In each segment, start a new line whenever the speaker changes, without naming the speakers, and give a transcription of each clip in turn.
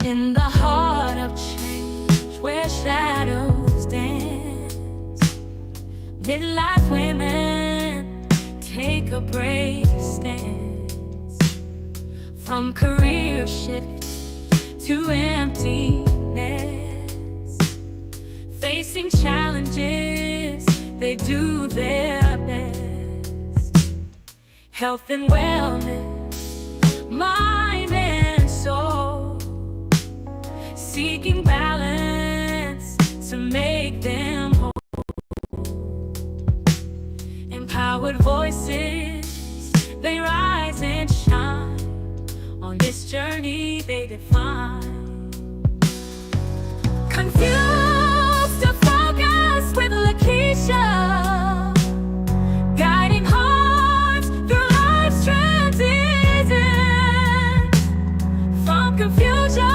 In the heart of change, where shadows dance, midlife women take a brave stance. From career shift to emptiness, facing challenges, they do their best. Health and wellness, mind and soul, seeking balance to make them whole. Empowered voices, they rise and shine. On this journey they define. Confused to focus with Lekeisha, guiding hearts through life's transition. From confusion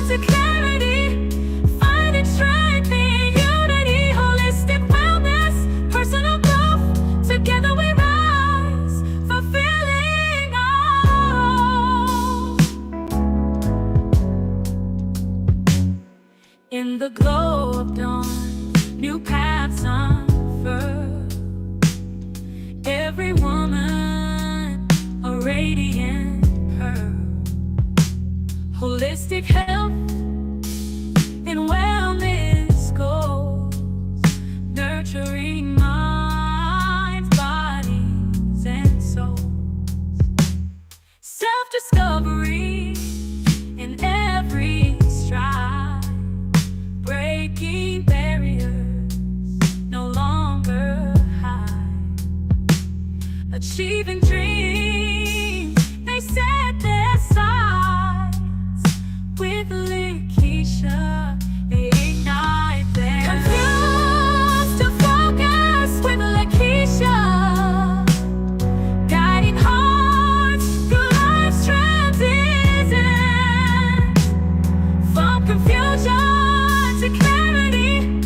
to clarity, finding strength in unity, holistic wellness, personal growth. Together we rise, fulfilling all. In the glow of dawn, new paths unfurl. Every woman a radiant pearl. Holistic health and wellness goals, nurturing minds, bodies, and souls. Self-discovery in every stride, breaking barriers, no longer hide. Achieving dreams, they set their sights. With Lekeisha, they ignite their confused to focus with Lekeisha, guiding hearts through life's transition. From confusion to clarity,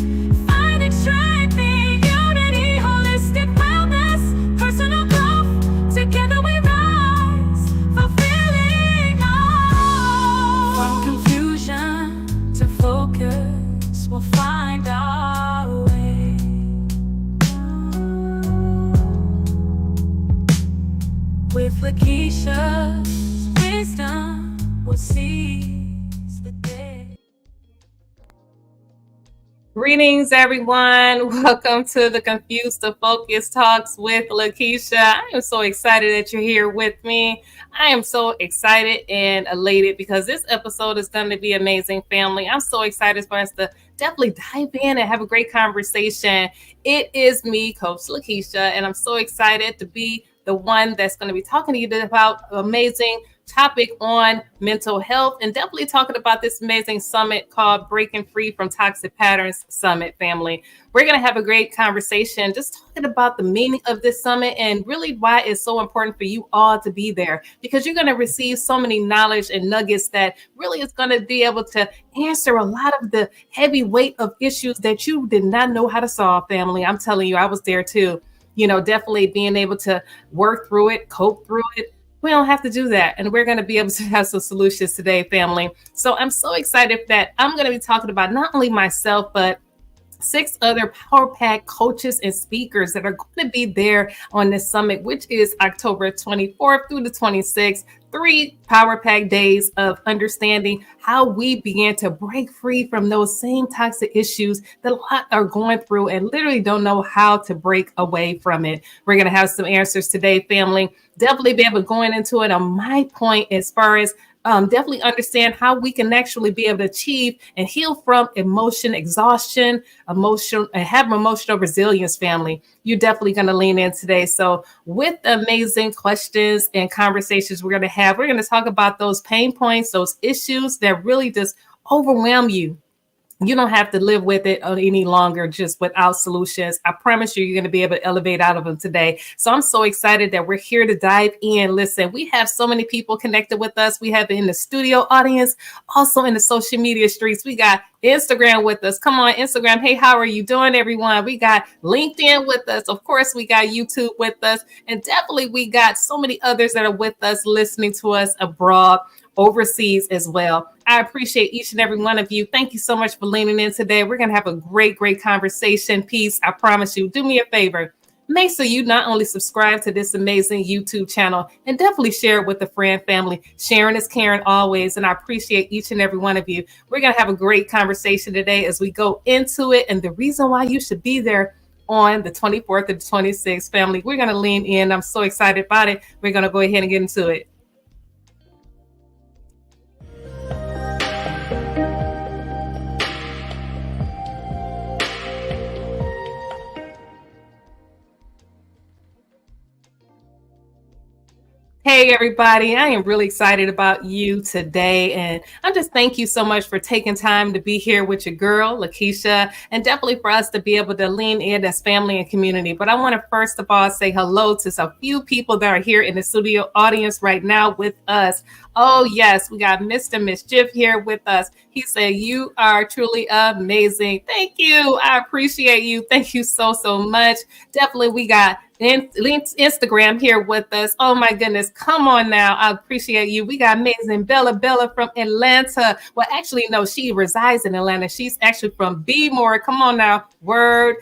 finding strength in unity, holistic wellness, personal growth. Together we rise, fulfilling all. From confusion to focus, we'll find our way. With Lekeisha's wisdom, we'll seize the day.
Greetings, everyone. Welcome to the Confused to Focus Talks with Lekeisha. I am so excited that you're here with me. I am so excited and elated because this episode is going to be amazing, family. I'm so excited for us to definitely dive in and have a great conversation. It is me, Coach Lekeisha, and I'm so excited to be the one that's going to be talking to you about amazing topic on mental health and definitely talking about this amazing summit called Breaking Free from Toxic Patterns Summit, family. We're going to have a great conversation just talking about the meaning of this summit and really why it's so important for you all to be there, because you're going to receive so many knowledge and nuggets that really is going to be able to answer a lot of the heavy weight of issues that you did not know how to solve, family. I'm telling you, I was there too. Definitely being able to work through it, cope through it. We don't have to do that. And we're going to be able to have some solutions today, family. So I'm so excited that I'm going to be talking about not only myself, but 6 other Power Pack coaches and speakers that are going to be there on this summit, which is October 24th through the 26th. 3 Power Pack days of understanding how we begin to break free from those same toxic issues that a lot are going through and literally don't know how to break away from it. We're going to have some answers today, family. Definitely be able to go into it on my point as far as definitely understand how we can actually be able to achieve and heal from exhaustion, and have emotional resilience, family. You're definitely going to lean in today. So with the amazing questions and conversations we're going to talk about those pain points, those issues that really just overwhelm you. You don't have to live with it any longer just without solutions. I promise you're going to be able to elevate out of them today. So I'm so excited that we're here to dive in. Listen, we have so many people connected with us. We have in the studio audience, also in the social media streets. We got Instagram with us. Come on, Instagram. Hey, how are you doing, everyone? We got LinkedIn with us. Of course, we got YouTube with us. And definitely we got so many others that are with us, listening to us abroad, overseas as well. I appreciate each and every one of you. Thank you so much for leaning in today. We're going to have a great conversation. Peace. I promise you. Do me a favor. Make sure you not only subscribe to this amazing YouTube channel and definitely share it with a friend, family. Sharing is caring always. And I appreciate each and every one of you. We're going to have a great conversation today as we go into it. And the reason why you should be there on the 24th and 26th, family, we're going to lean in. I'm so excited about it. We're going to go ahead and get into it. Hey, everybody. I am really excited about you today. And I'm just thank you so much for taking time to be here with your girl, Lekeisha, and definitely for us to be able to lean in as family and community. But I want to first of all say hello to some few people that are here in the studio audience right now with us. Oh, yes, we got Mr. Mischief here with us. He said, you are truly amazing. Thank you. I appreciate you. Thank you so much. Definitely, we got Instagram here with us. Oh my goodness. Come on now. I appreciate you. We got amazing Bella from Atlanta. Well, actually, no, she resides in Atlanta. She's actually from B-More. Come on now. Word.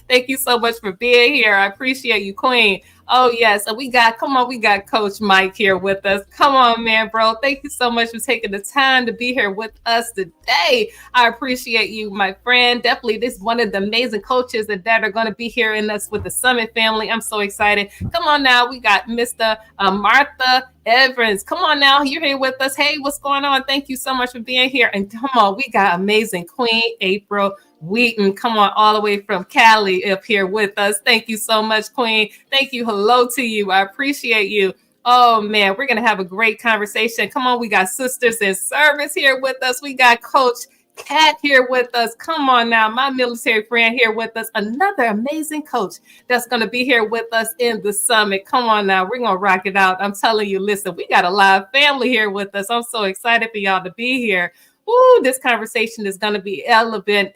Thank you so much for being here. I appreciate you, Queen. Oh, yes. And we got Coach Mike here with us. Come on, man, bro. Thank you so much for taking the time to be here with us today. I appreciate you, my friend. Definitely, this is one of the amazing coaches that are going to be here in us with the Summit family. I'm so excited. Come on now. We got Mr. Martha Evans. Come on now. You're here with us. Hey, what's going on? Thank you so much for being here. And come on, we got amazing Queen April Wheaton, come on, all the way from Cali up here with us. Thank you so much, Queen. Thank you. Hello to you. I appreciate you. Oh, man, we're going to have a great conversation. Come on, we got Sisters in Service here with us. We got Coach Kat here with us. Come on now, my military friend here with us. Another amazing coach that's going to be here with us in the summit. Come on now, we're going to rock it out. I'm telling you, listen, we got a live family here with us. I'm so excited for y'all to be here. Ooh, this conversation is going to be elegant,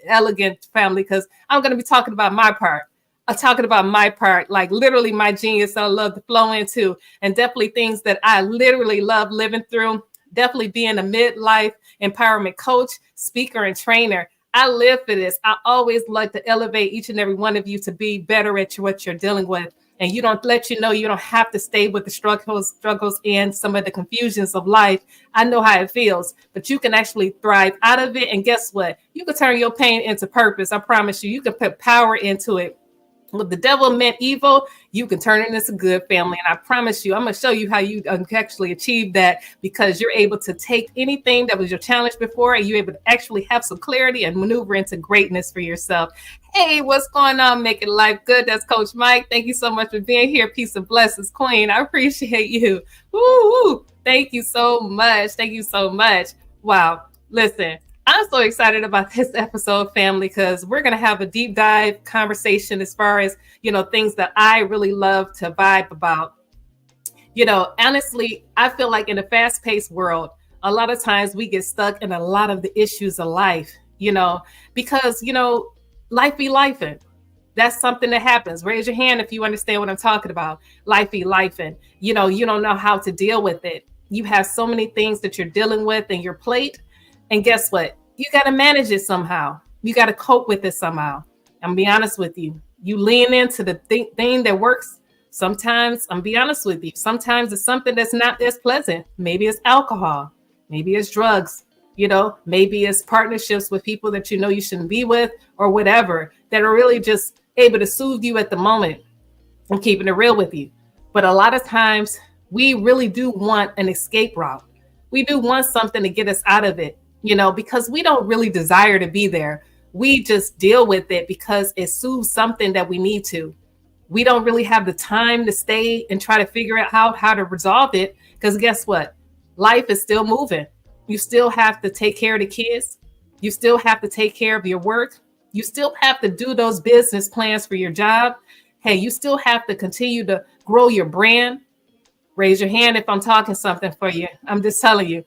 family, because I'm going to be talking about my part. I'm talking about my part, like literally my genius that I love to flow into, and definitely things that I literally love living through. Definitely being a midlife empowerment coach, speaker, and trainer. I live for this. I always like to elevate each and every one of you to be better at what you're dealing with. And you don't you don't have to stay with the struggles and some of the confusions of life. I know how it feels, but you can actually thrive out of it. And guess what? You can turn your pain into purpose. I promise you, you can put power into it. What the devil meant evil, you can turn it into good, family. And I promise you, I'm going to show you how you actually achieve that, because you're able to take anything that was your challenge before and you're able to actually have some clarity and maneuver into greatness for yourself. Hey, what's going on? Making life good. That's Coach Mike. Thank you so much for being here. Peace and blessings, Queen. I appreciate you. Woo-hoo. Thank you so much. Thank you so much. Wow. Listen. I'm so excited about this episode, family, because we're going to have a deep dive conversation as far as, things that I really love to vibe about. Honestly, I feel like in a fast-paced world, a lot of times we get stuck in a lot of the issues of life, because, life be lifing. That's something that happens. Raise your hand if you understand what I'm talking about. Life be lifing. You don't know how to deal with it. You have so many things that you're dealing with in your plate. And guess what? You got to manage it somehow. You got to cope with it somehow. I'm be honest with you. You lean into the thing that works. Sometimes, I'm be honest with you. Sometimes it's something that's not as pleasant. Maybe it's alcohol. Maybe it's drugs. Maybe it's partnerships with people that you shouldn't be with, or whatever, that are really just able to soothe you at the moment. I'm keeping it real with you. But a lot of times we really do want an escape route. We do want something to get us out of it. Because we don't really desire to be there. We just deal with it because it soothes something that we need to. We don't really have the time to stay and try to figure out how to resolve it, because guess what? Life is still moving. You still have to take care of the kids. You still have to take care of your work. You still have to do those business plans for your job. Hey, you still have to continue to grow your brand. Raise your hand if I'm talking something for you. I'm just telling you.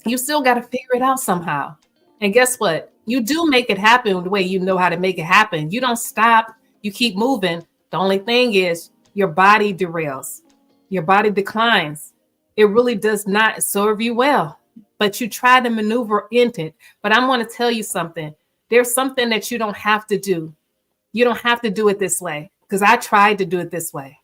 You still got to figure it out somehow. And guess what? You do make it happen the way you know how to make it happen. You don't stop. You keep moving. The only thing is your body derails. Your body declines. It really does not serve you well. but you try to maneuver into it. But I'm going to tell you something. There's something that you don't have to do. You don't have to do it this way, because I tried to do it this way.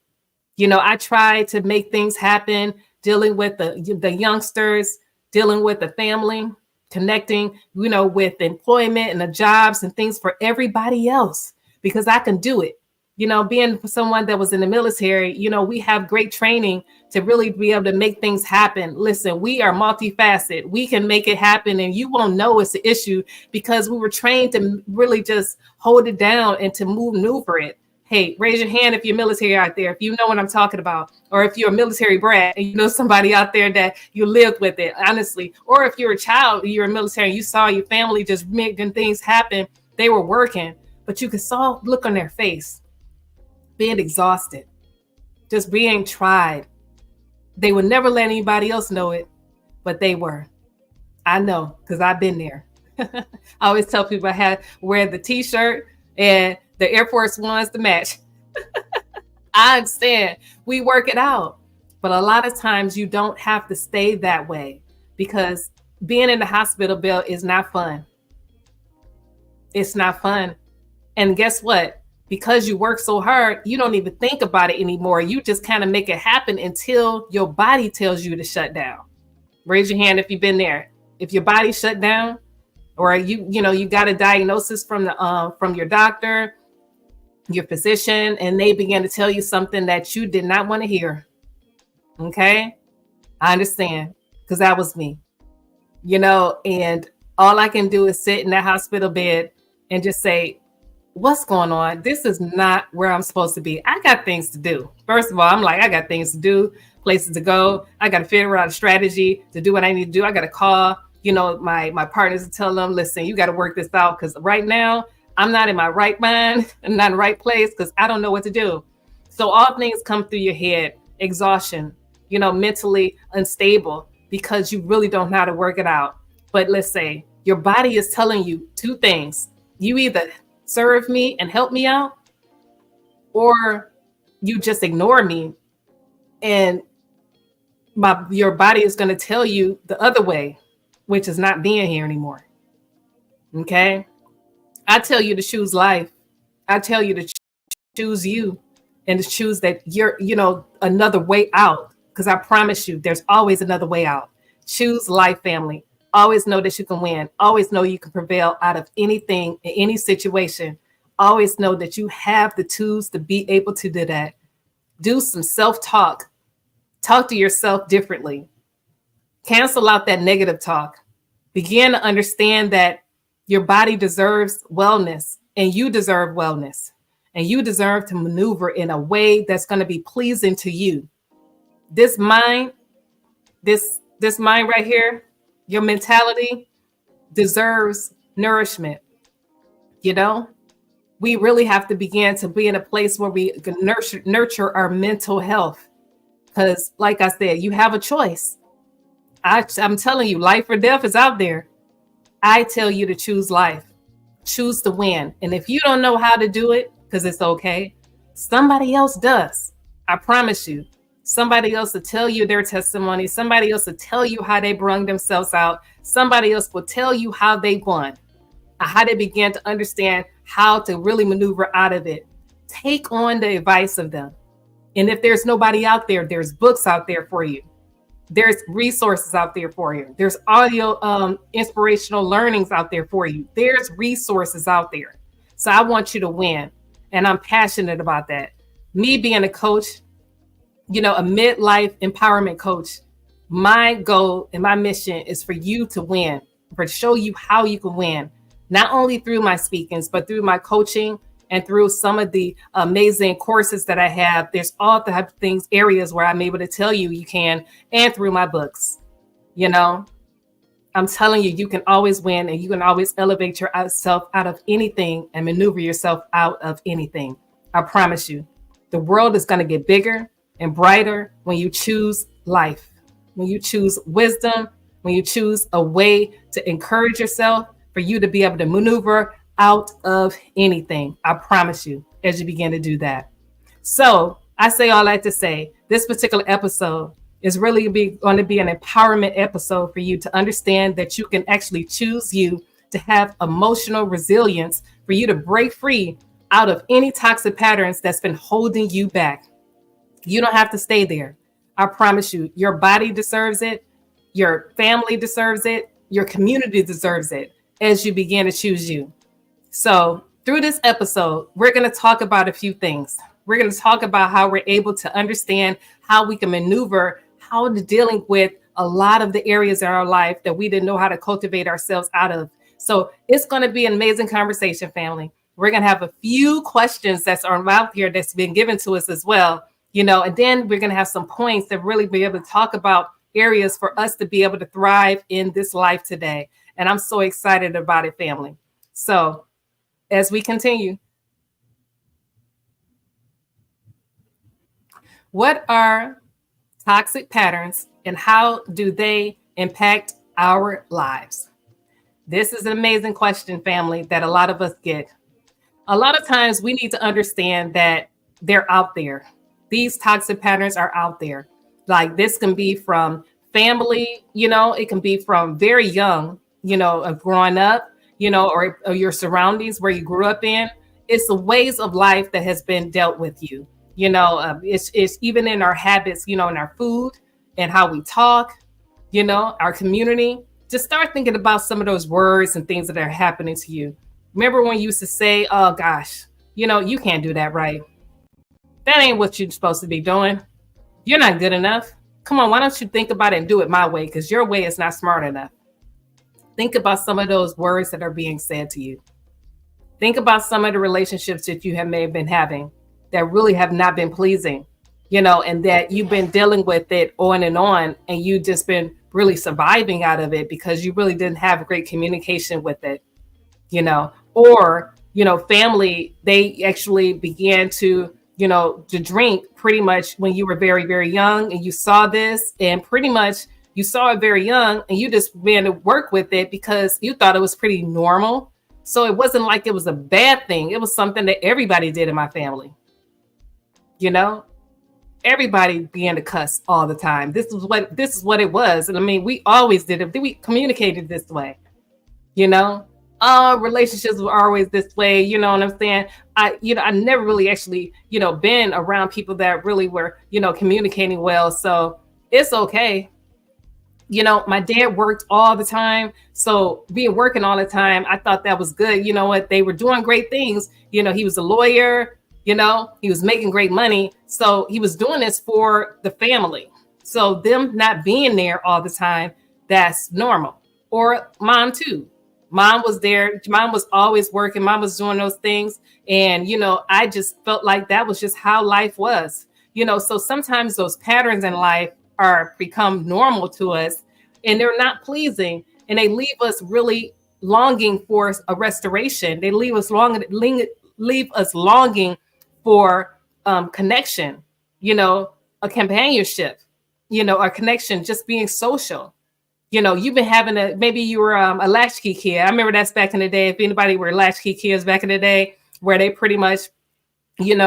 I tried to make things happen, dealing with the youngsters, dealing with the family, connecting, with employment and the jobs and things for everybody else, because I can do it. Being someone that was in the military, we have great training to really be able to make things happen. Listen, we are multifaceted. We can make it happen, and you won't know it's an issue because we were trained to really just hold it down and to maneuver it. Hey, raise your hand if you're military out there, if you know what I'm talking about, or if you're a military brat and you know somebody out there that you lived with it, honestly, or if you're a child, you're a military, and you saw your family just making things happen. They were working, but you could saw look on their face, being exhausted, just being tried. They would never let anybody else know it, but they were. I know, because I've been there. I always tell people I had wear the t-shirt and the Air Force Ones to match. I understand. We work it out. But a lot of times you don't have to stay that way, because being in the hospital bed is not fun. It's not fun. And guess what? Because you work so hard, you don't even think about it anymore. You just kind of make it happen until your body tells you to shut down. Raise your hand if you've been there. If your body shut down, or you got a diagnosis from your doctor, your physician, and they began to tell you something that you did not want to hear. Okay? I understand, because that was me. And all I can do is sit in that hospital bed and just say, what's going on? This is not where I'm supposed to be. I got things to do. First of all, I'm like, I got things to do, places to go. I got to figure out a strategy to do what I need to do. I got to call, my partners and tell them, listen, you got to work this out, because right now I'm not in my right mind and not in the right place, because I don't know what to do. So all things come through your head, exhaustion, mentally unstable, because you really don't know how to work it out. But let's say your body is telling you two things. You either serve me and help me out, or you just ignore me, and your body is going to tell you the other way, which is not being here anymore. Okay? I tell you to choose life. I tell you to choose you, and to choose that you're, another way out, because I promise you there's always another way out. Choose life, family. Always know that you can win. Always know you can prevail out of anything, in any situation. Always know that you have the tools to be able to do that. Do some self-talk. Talk to yourself differently. Cancel out that negative talk. Begin to understand that your body deserves wellness, and you deserve wellness, and you deserve to maneuver in a way that's going to be pleasing to you. This mind, this mind right here, your mentality deserves nourishment. We really have to begin to be in a place where we can nurture our mental health. Because like I said, you have a choice. I'm telling you, life or death is out there. I tell you to choose life, choose to win. And if you don't know how to do it, because it's okay, somebody else does. I promise you. Somebody else will tell you their testimony. Somebody else will tell you how they brung themselves out. Somebody else will tell you how they won, how they began to understand how to really maneuver out of it. Take on the advice of them. And if there's nobody out there, there's books out there for you. There's resources out there for you. There's audio inspirational learnings out there for you. There's resources out there. So I want you to win. And I'm passionate about that. Me being a coach, a midlife empowerment coach, my goal and my mission is for you to win, for to show you how you can win, not only through my speakings, but through my coaching and through some of the amazing courses that I have. There's all types of things, areas where I'm able to tell you you can, and through my books. I'm telling you, you can always win, and you can always elevate yourself out of anything and maneuver yourself out of anything. I promise you, the world is going to get bigger and brighter when you choose life, when you choose wisdom, when you choose a way to encourage yourself for you to be able to maneuver out of anything. I promise you, as you begin to do that. So I say all that to say, this particular episode It's really going to be an empowerment episode for you to understand that you can actually choose you, to have emotional resilience, for you to break free out of any toxic patterns that's been holding you back. You don't have to stay there. I promise you, your body deserves it. Your family deserves it. Your community deserves it as you begin to choose you. So, through this episode, we're going to talk about a few things. We're going to talk about how we're able to understand how we can maneuver, how to dealing with a lot of the areas in our life that we didn't know how to cultivate ourselves out of. So, it's going to be an amazing conversation, family. We're going to have a few questions that's out here that's been given to us as well, and then we're going to have some points that really be able to talk about areas for us to be able to thrive in this life today. And I'm so excited about it, family. So, as we continue, what are toxic patterns and how do they impact our lives? This is an amazing question, family, that a lot of us get. A lot of times we need to understand that they're out there. These toxic patterns are out there. Like this can be from family, it can be from very young, of growing up, or your surroundings where you grew up in. It's the ways of life that has been dealt with you. It's even in our habits, in our food and how we talk, our community. Just start thinking about some of those words and things that are happening to you. Remember when you used to say, oh gosh, you can't do that right. That ain't what you're supposed to be doing. You're not good enough. Come on, why don't you think about it and do it my way? Because your way is not smart enough. Think about some of those words that are being said to you. Think about some of the relationships that you may have been having that really have not been pleasing, and that you've been dealing with it on, and you just been really surviving out of it because you really didn't have great communication with it, or, family, they actually began to drink pretty much when you were very, very young, and you saw this, and pretty much you saw it very young, and you just began to work with it because you thought it was pretty normal. So it wasn't like it was a bad thing. It was something that everybody did in my family. Everybody began to cuss all the time. This is what it was. And I mean, we always did it. We communicated this way, relationships were always this way. You know what I'm saying? I never really actually, been around people that really were, communicating well. So it's okay. My dad worked all the time. So being working all the time, I thought that was good. You know what? They were doing great things. He was a lawyer, he was making great money. So he was doing this for the family. So them not being there all the time, that's normal. Or mom too. Mom was there. Mom was always working. Mom was doing those things. And, I just felt like that was just how life was, so sometimes those patterns in life are become normal to us and they're not pleasing. And they leave us really longing for a restoration. They leave us longing for connection, a companionship, a connection, just being social. You've been having maybe you were a latchkey kid. I remember that's back in the day. If anybody were latchkey kids back in the day, where they pretty much, you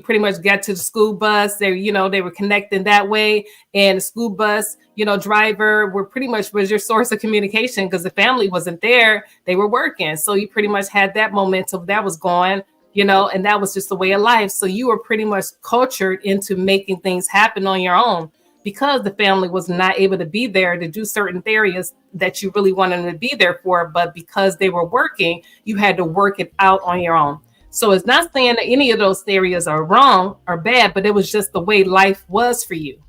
pretty much got to the school bus. They were connecting that way, and the school bus, driver were pretty much was your source of communication because the family wasn't there. They were working, so you pretty much had that momentum that was going, and that was just the way of life. So you were pretty much cultured into making things happen on your own, because the family was not able to be there to do certain areas that you really wanted them to be there for. But because they were working, you had to work it out on your own. So it's not saying that any of those areas are wrong or bad, but it was just the way life was for you.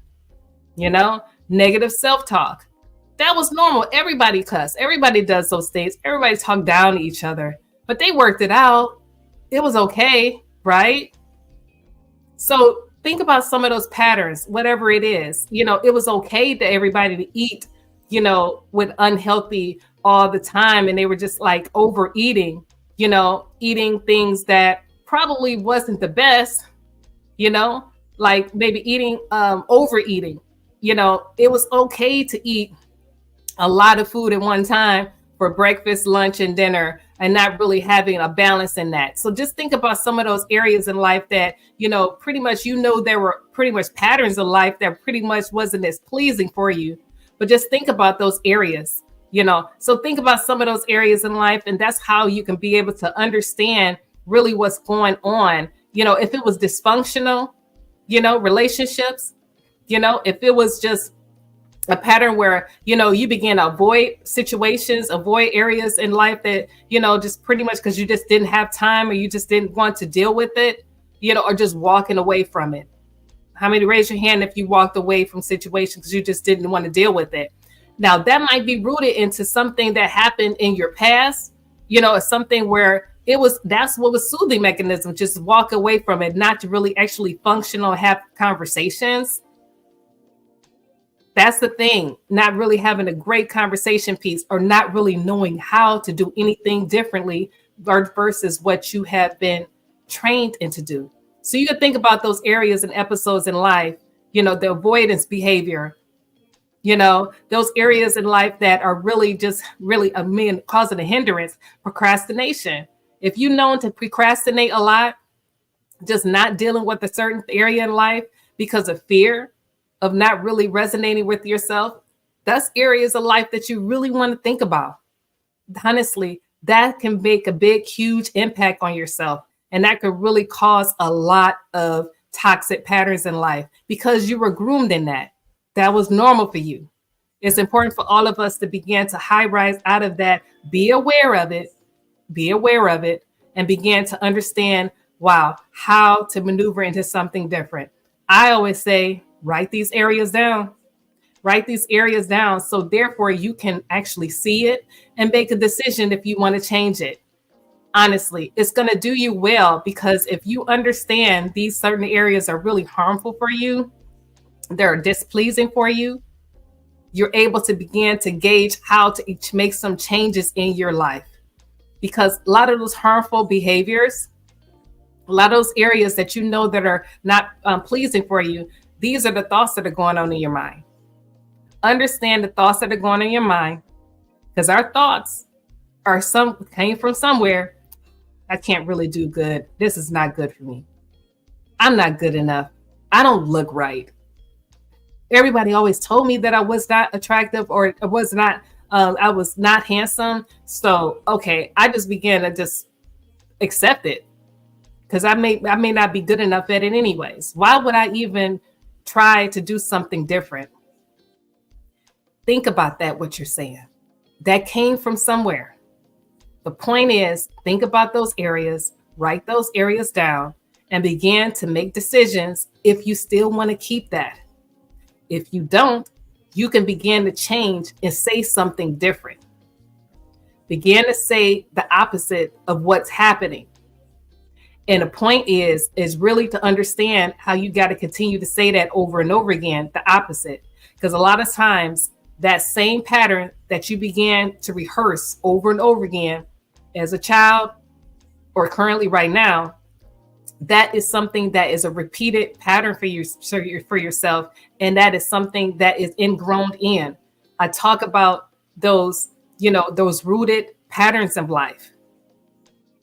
Negative self-talk. That was normal. Everybody cuss. Everybody does those things. Everybody talk down to each other, but they worked it out. It was okay, right? So think about some of those patterns, whatever it is. It was okay to everybody to eat, with unhealthy all the time. And they were just like overeating, eating things that probably wasn't the best, like maybe eating, overeating. It was okay to eat a lot of food at one time for breakfast, lunch, and dinner. and not really having a balance in that. So just think about some of those areas in life that, pretty much, there were pretty much patterns of life that pretty much wasn't as pleasing for you. But just think about those areas, So think about some of those areas in life, and that's how you can be able to understand really what's going on. If it was dysfunctional, relationships, if it was just a pattern where you begin to avoid situations, avoid areas in life that just pretty much because you just didn't have time, or you just didn't want to deal with it, or just walking away from it. How many, raise your hand if you walked away from situations because you just didn't want to deal with it? Now that might be rooted into something that happened in your past, it's something where that's what was soothing mechanism, just walk away from it, not to really actually function or have conversations. That's the thing, not really having a great conversation piece, or not really knowing how to do anything differently versus what you have been trained into do. So you can think about those areas and episodes in life, the avoidance behavior, those areas in life that are really just really causing a hindrance, procrastination. If you're known to procrastinate a lot, just not dealing with a certain area in life because of fear, of not really resonating with yourself, that's areas of life that you really want to think about. Honestly, that can make a big, huge impact on yourself. And that could really cause a lot of toxic patterns in life because you were groomed in that. That was normal for you. It's important for all of us to begin to high rise out of that, be aware of it, and begin to understand, wow, how to maneuver into something different. I always say, write these areas down. So therefore you can actually see it and make a decision if you want to change it. Honestly, it's going to do you well, because if you understand these certain areas are really harmful for you, they're displeasing for you, you're able to begin to gauge how to make some changes in your life. Because a lot of those harmful behaviors, a lot of those areas that that are not pleasing for you, these are the thoughts that are going on in your mind. Understand the thoughts that are going on in your mind, because our thoughts came from somewhere. I can't really do good. This is not good for me. I'm not good enough. I don't look right. Everybody always told me that I was not attractive, or I was not handsome. So, okay, I just began to just accept it, because I may not be good enough at it anyways. Why would I even try to do something different? Think about that, what you're saying. That came from somewhere. The point is, think about those areas, write those areas down, and begin to make decisions if you still want to keep that. If you don't, you can begin to change and say something different. Begin to say the opposite of what's happening. And the point is really to understand how you got to continue to say that over and over again, the opposite. Because a lot of times that same pattern that you began to rehearse over and over again as a child, or currently right now, that is something that is a repeated pattern for you, for yourself. And that is something that is ingrown in. I talk about those rooted patterns of life,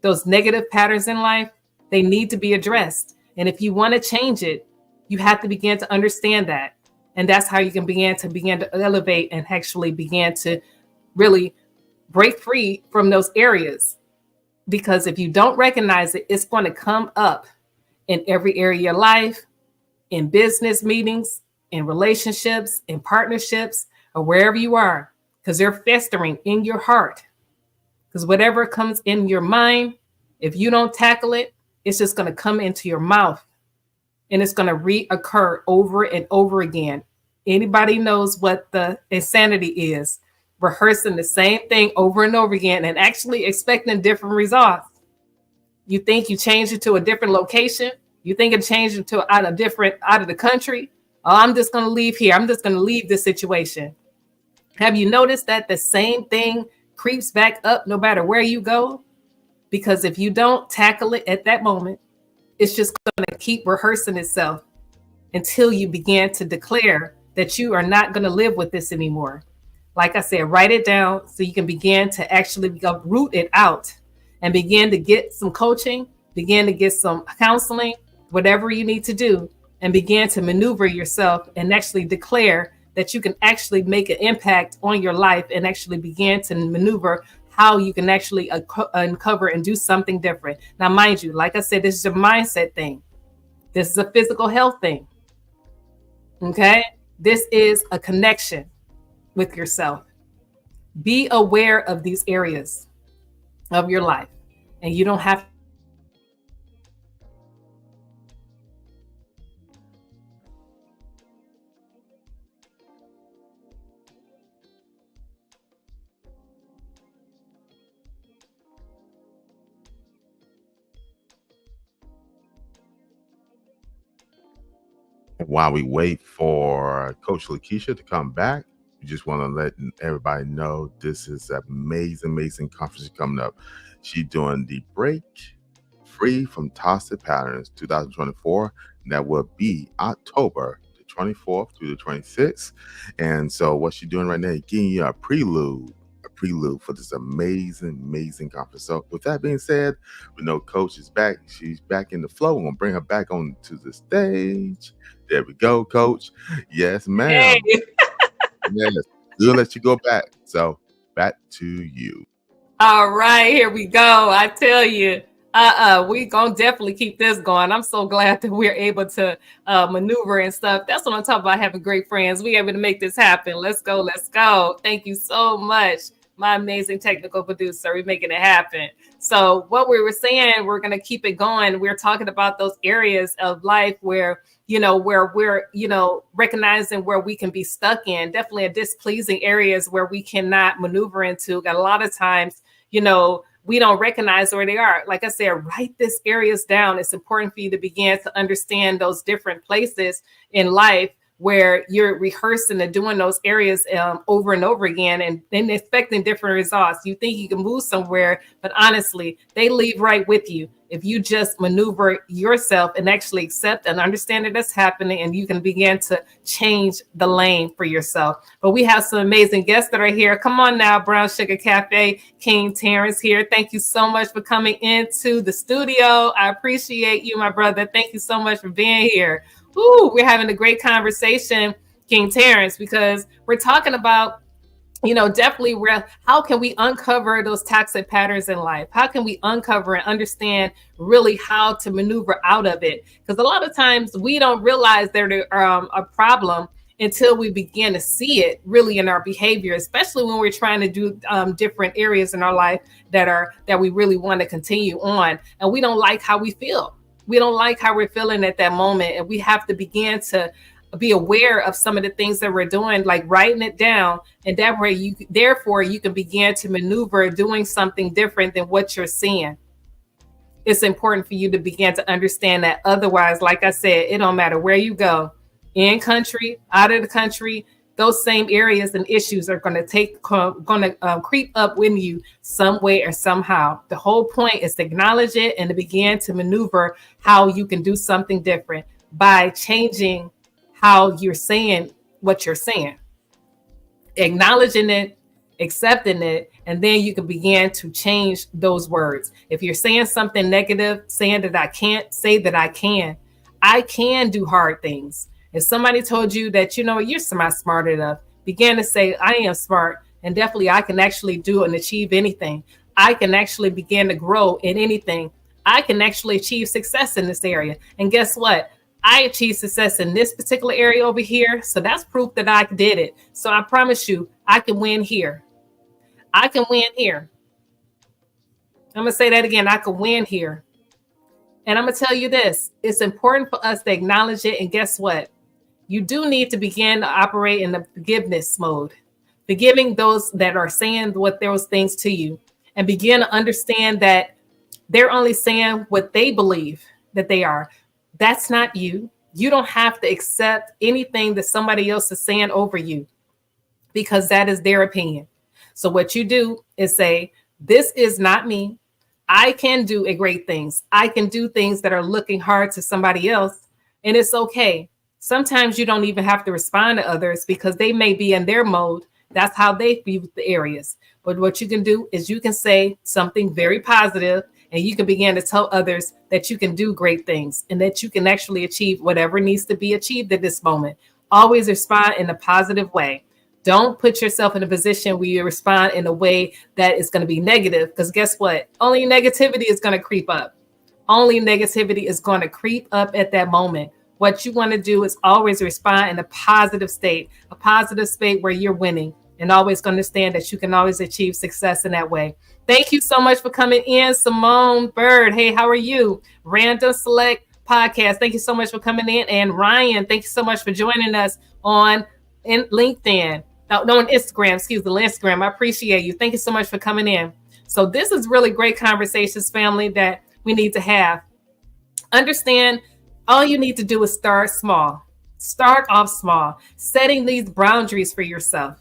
those negative patterns in life. They need to be addressed. And if you want to change it, you have to begin to understand that. And that's how you can begin to elevate and actually begin to really break free from those areas. Because if you don't recognize it, it's going to come up in every area of your life, in business meetings, in relationships, in partnerships, or wherever you are, because they're festering in your heart. Because whatever comes in your mind, if you don't tackle it, it's just going to come into your mouth, and it's going to reoccur over and over again. Anybody knows what the insanity is? Rehearsing the same thing over and over again and actually expecting different results. You think you change it to a different location. You think it changed it to out of the country. Oh, I'm just going to leave here. I'm just going to leave this situation. Have you noticed that the same thing creeps back up no matter where you go? Because if you don't tackle it at that moment, it's just going to keep rehearsing itself until you begin to declare that you are not going to live with this anymore. Like I said, write it down so you can begin to actually root it out. and begin to get some coaching, begin to get some counseling, whatever you need to do, and begin to maneuver yourself and actually declare that you can actually make an impact on your life and actually begin to maneuver how you can actually uncover and do something different. Now, mind you, like I said, this is a mindset thing. This is a physical health thing. Okay. This is a connection with yourself. Be aware of these areas of your life, and you don't have
While we wait for Coach Lekeisha to come back, we just want to let everybody know this is an amazing, amazing conference coming up. She's doing the Break Free from Toxic Patterns 2024. And that will be October the 24th through the 26th. And so what she's doing right now is giving you a prelude for this amazing, amazing conference. So with that being said, we know Coach is back. She's back in the flow. We're going to bring her back on to the stage. There we go, Coach. Yes, ma'am.
Hey.
Yes. We'll let you go back. So back to you.
All right, here we go. I tell you, we gonna definitely keep this going. I'm so glad that we're able to maneuver and stuff. That's what I'm talking about, having great friends. We able to make this happen. Let's go, let's go. Thank you so much, my amazing technical producer. We're making it happen. So what we were saying, we're gonna keep it going. We're talking about those areas of life where where we're, recognizing where we can be stuck in, definitely a displeasing areas where we cannot maneuver into. A lot of times, we don't recognize where they are. Like I said, write these areas down. It's important for you to begin to understand those different places in life where you're rehearsing and doing those areas over and over again and then expecting different results. You think you can move somewhere, but honestly, they leave right with you. If you just maneuver yourself and actually accept and understand that that's happening, and you can begin to change the lane for yourself. But we have some amazing guests that are here. Come on now, Brown Sugar Cafe, King Terrence here. Thank you so much for coming into the studio. I appreciate you, my brother. Thank you so much for being here. Ooh, we're having a great conversation, King Terrence, because we're talking about definitely how can we uncover those toxic patterns in life? How can we uncover and understand really how to maneuver out of it? Because a lot of times we don't realize they're a problem until we begin to see it really in our behavior, especially when we're trying to do different areas in our life that we really want to continue on. And we don't like how we feel. We don't like how we're feeling at that moment. And we have to begin to be aware of some of the things that we're doing, like writing it down. And that way therefore you can begin to maneuver doing something different than what you're seeing. It's important for you to begin to understand that. Otherwise, like I said, it don't matter where you go, in country, out of the country, those same areas and issues are going to creep up with you some way or somehow. The whole point is to acknowledge it and to begin to maneuver how you can do something different by changing how you're saying what you're saying, acknowledging it, accepting it, and then you can begin to change those words. If you're saying something negative, saying that I can't, say that I can. I can do hard things. If somebody told you that, you're not smart enough, begin to say, I am smart, and definitely I can actually do and achieve anything. I can actually begin to grow in anything. I can actually achieve success in this area. And guess what? I achieved success in this particular area over here. So that's proof that I did it. So I promise you, I can win here. I can win here. I'm going to say that again. I can win here. And I'm going to tell you this. It's important for us to acknowledge it. And guess what? You do need to begin to operate in the forgiveness mode, forgiving those that are saying those things to you, and begin to understand that they're only saying what they believe that they are. That's not you. You don't have to accept anything that somebody else is saying over you, because that is their opinion. So what you do is say, this is not me. I can do great things. I can do things that are looking hard to somebody else, and it's okay. Sometimes you don't even have to respond to others because they may be in their mode That's how they view the areas. But what you can do is you can say something very positive, and you can begin to tell others that you can do great things and that you can actually achieve whatever needs to be achieved at this moment. Always respond in a positive way. Don't put yourself in a position where you respond in a way that is going to be negative, because guess what? Only negativity is going to creep up. Only negativity is going to creep up at that moment. What you want to do is always respond in a positive state where you're winning, and always understand that you can always achieve success in that way. Thank you so much for coming in, Simone Bird. Hey, how are you? Random Select Podcast. Thank you so much for coming in. And Ryan, thank you so much for joining us on LinkedIn. No, on Instagram, excuse me, Instagram. I appreciate you. Thank you so much for coming in. So this is really great conversations, family, that we need to have. Understand, all you need to do is start small. Start off small, setting these boundaries for yourself.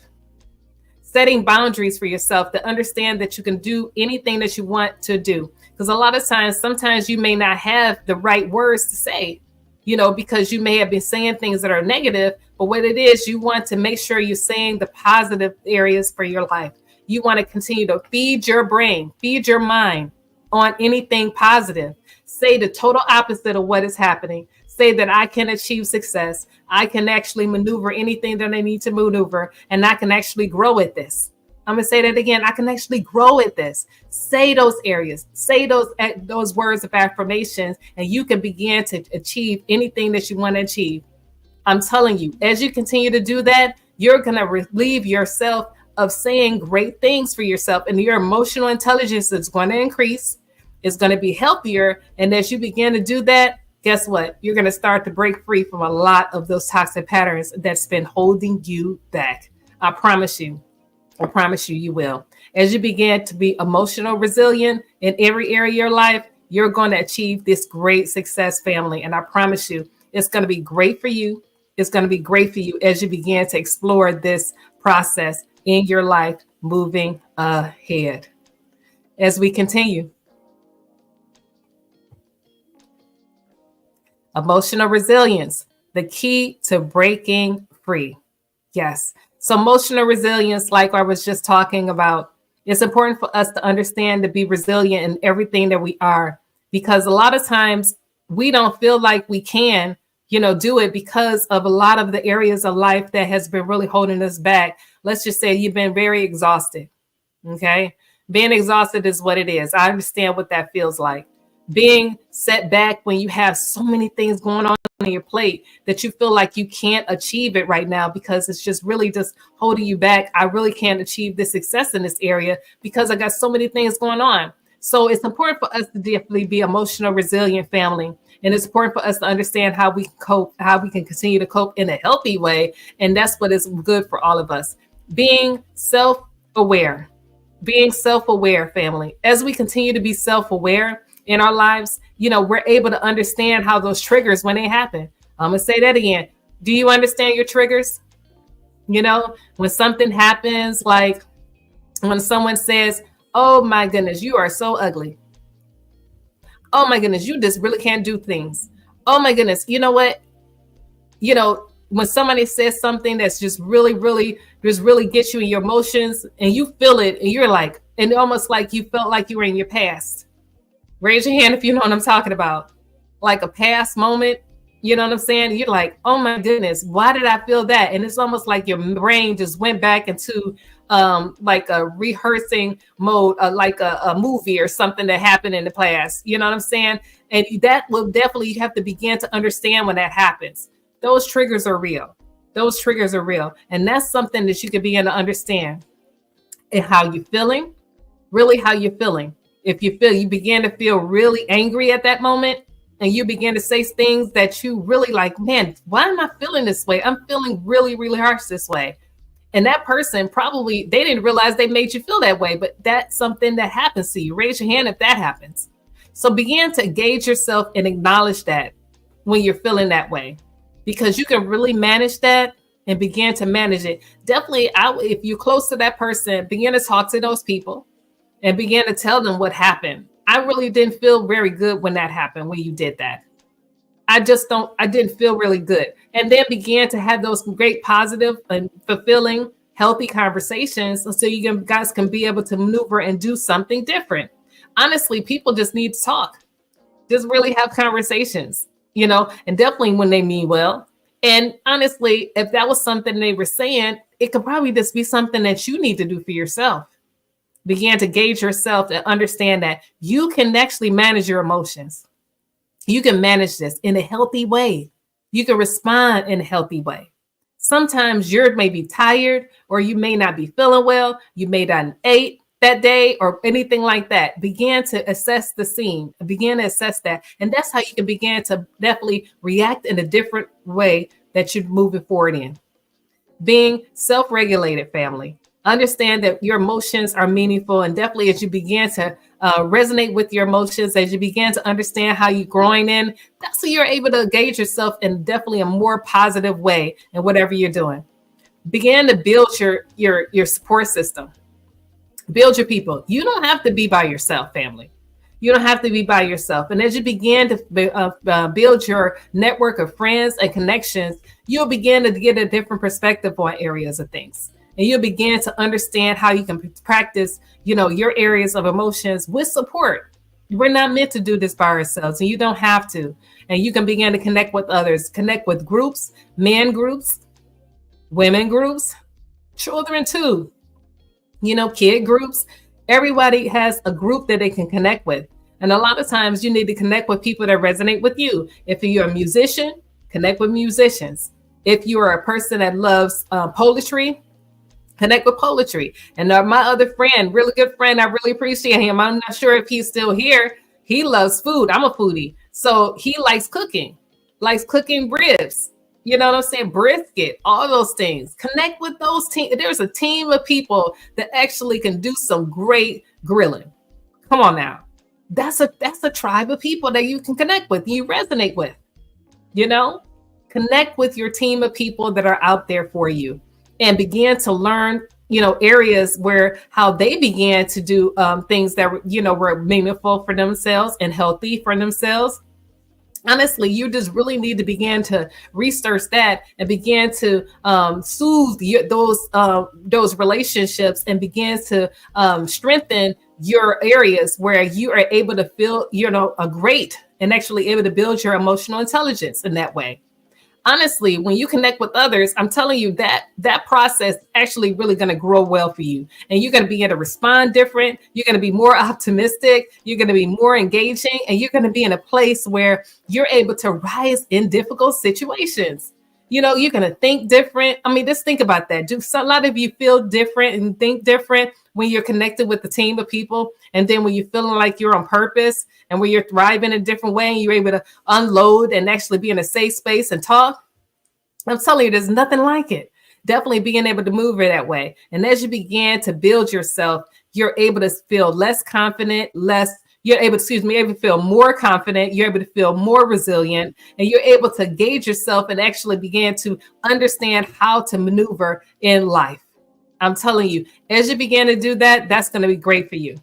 Setting boundaries for yourself to understand that you can do anything that you want to do. Because a lot of times, sometimes you may not have the right words to say, because you may have been saying things that are negative. But what it is, you want to make sure you're saying the positive areas for your life. You want to continue to feed your brain, feed your mind on anything positive. Say the total opposite of what is happening. Say that I can achieve success. I can actually maneuver anything that I need to maneuver, and I can actually grow at this. I'm going to say that again. I can actually grow at this. Say those areas. Say those words of affirmations, and you can begin to achieve anything that you want to achieve. I'm telling you, as you continue to do that, you're going to relieve yourself of saying great things for yourself, and your emotional intelligence is going to increase. It's going to be healthier. And as you begin to do that, guess what? You're going to start to break free from a lot of those toxic patterns that's been holding you back. I promise you, you will. As you begin to be emotional resilient in every area of your life, you're going to achieve this great success, family. And I promise you, it's going to be great for you. It's going to be great for you as you begin to explore this process in your life moving ahead. As we continue. Emotional resilience, the key to breaking free. Yes. So emotional resilience, like I was just talking about, it's important for us to understand to be resilient in everything that we are, because a lot of times we don't feel like we can, do it because of a lot of the areas of life that has been really holding us back. Let's just say you've been very exhausted. Okay. Being exhausted is what it is. I understand what that feels like. Being set back when you have so many things going on your plate that you feel like you can't achieve it right now because it's just really just holding you back. I really can't achieve this success in this area because I got so many things going on. So it's important for us to definitely be emotional resilient, family. And it's important for us to understand how we can cope, how we can continue to cope in a healthy way. And that's what is good for all of us. Being self-aware, family. As we continue to be self-aware in our lives, we're able to understand how those triggers, when they happen. I'm going to say that again. Do you understand your triggers? When something happens, like when someone says, oh my goodness, you are so ugly. Oh my goodness, you just really can't do things. Oh my goodness, you know what? When somebody says something that's just really gets you in your emotions and you feel it and you're like, and almost like you felt like you were in your past. Raise your hand if you know what I'm talking about. Like a past moment, you know what I'm saying? You're like, oh my goodness, why did I feel that? And it's almost like your brain just went back into like a rehearsing mode, like a movie or something that happened in the past. You know what I'm saying? And that will definitely, you have to begin to understand when that happens. Those triggers are real. And that's something that you can begin to understand. And how you're feeling, really how you're feeling. If you begin to feel really angry at that moment, and you begin to say things that you really like, man, why am I feeling this way? I'm feeling really harsh this way. And that person probably, they didn't realize they made you feel that way, but that's something that happens to you. Raise your hand if that happens. So begin to gauge yourself and acknowledge that when you're feeling that way, because you can really manage that and begin to manage it. Definitely, if you're close to that person, begin to talk to those people and begin to tell them what happened. I really didn't feel very good when that happened, when you did that. I didn't feel really good. And then began to have those great positive and fulfilling healthy conversations so guys can be able to maneuver and do something different. Honestly, people just need to talk, just really have conversations, and definitely when they mean well. And honestly, if that was something they were saying, it could probably just be something that you need to do for yourself. Begin to gauge yourself and understand that you can actually manage your emotions. You can manage this in a healthy way. You can respond in a healthy way. Sometimes you may be tired or you may not be feeling well. You may not ate that day or anything like that. Begin to assess the scene. Begin to assess that. And that's how you can begin to definitely react in a different way that you're moving forward in. Being self-regulated, family. Understand that your emotions are meaningful, and definitely as you begin to resonate with your emotions, as you begin to understand how you're growing in, that's how you're able to gauge yourself in definitely a more positive way in whatever you're doing. Begin to build your support system. Build your people. You don't have to be by yourself, family. You don't have to be by yourself. And as you begin to build your network of friends and connections, you'll begin to get a different perspective on areas of things. And you'll begin to understand how you can practice, your areas of emotions with support. We're not meant to do this by ourselves, and you don't have to. And you can begin to connect with others, connect with groups, men groups, women groups, children too, kid groups. Everybody has a group that they can connect with. And a lot of times you need to connect with people that resonate with you. If you're a musician, connect with musicians. If you are a person that loves poetry, connect with poetry. And my other friend, really good friend, I really appreciate him. I'm not sure if he's still here. He loves food. I'm a foodie. So he likes cooking ribs. You know what I'm saying? Brisket, all those things. Connect with those team. There's a team of people that actually can do some great grilling. Come on now. That's a tribe of people that you can connect with, you resonate with. Connect with your team of people that are out there for you, and begin to learn, areas where how they began to do things that were meaningful for themselves and healthy for themselves. Honestly, you just really need to begin to research that and begin to soothe those relationships, and begin to strengthen your areas where you are able to feel, a great, and actually able to build your emotional intelligence in that way. Honestly, when you connect with others, I'm telling you that process actually really going to grow well for you. And you're going to be able to respond different. You're going to be more optimistic. You're going to be more engaging. And you're going to be in a place where you're able to rise in difficult situations. You're going to think different. I mean, just think about that. A lot of you feel different and think different when you're connected with a team of people. And then when you're feeling like you're on purpose and when you're thriving in a different way and you're able to unload and actually be in a safe space and talk, I'm telling you, there's nothing like it. Definitely being able to move it that way. And as you begin to build yourself, you're able to feel less confident, able to feel more confident. You're able to feel more resilient, and you're able to gauge yourself and actually begin to understand how to maneuver in life. I'm telling you, as you begin to do that, that's going to be great for you.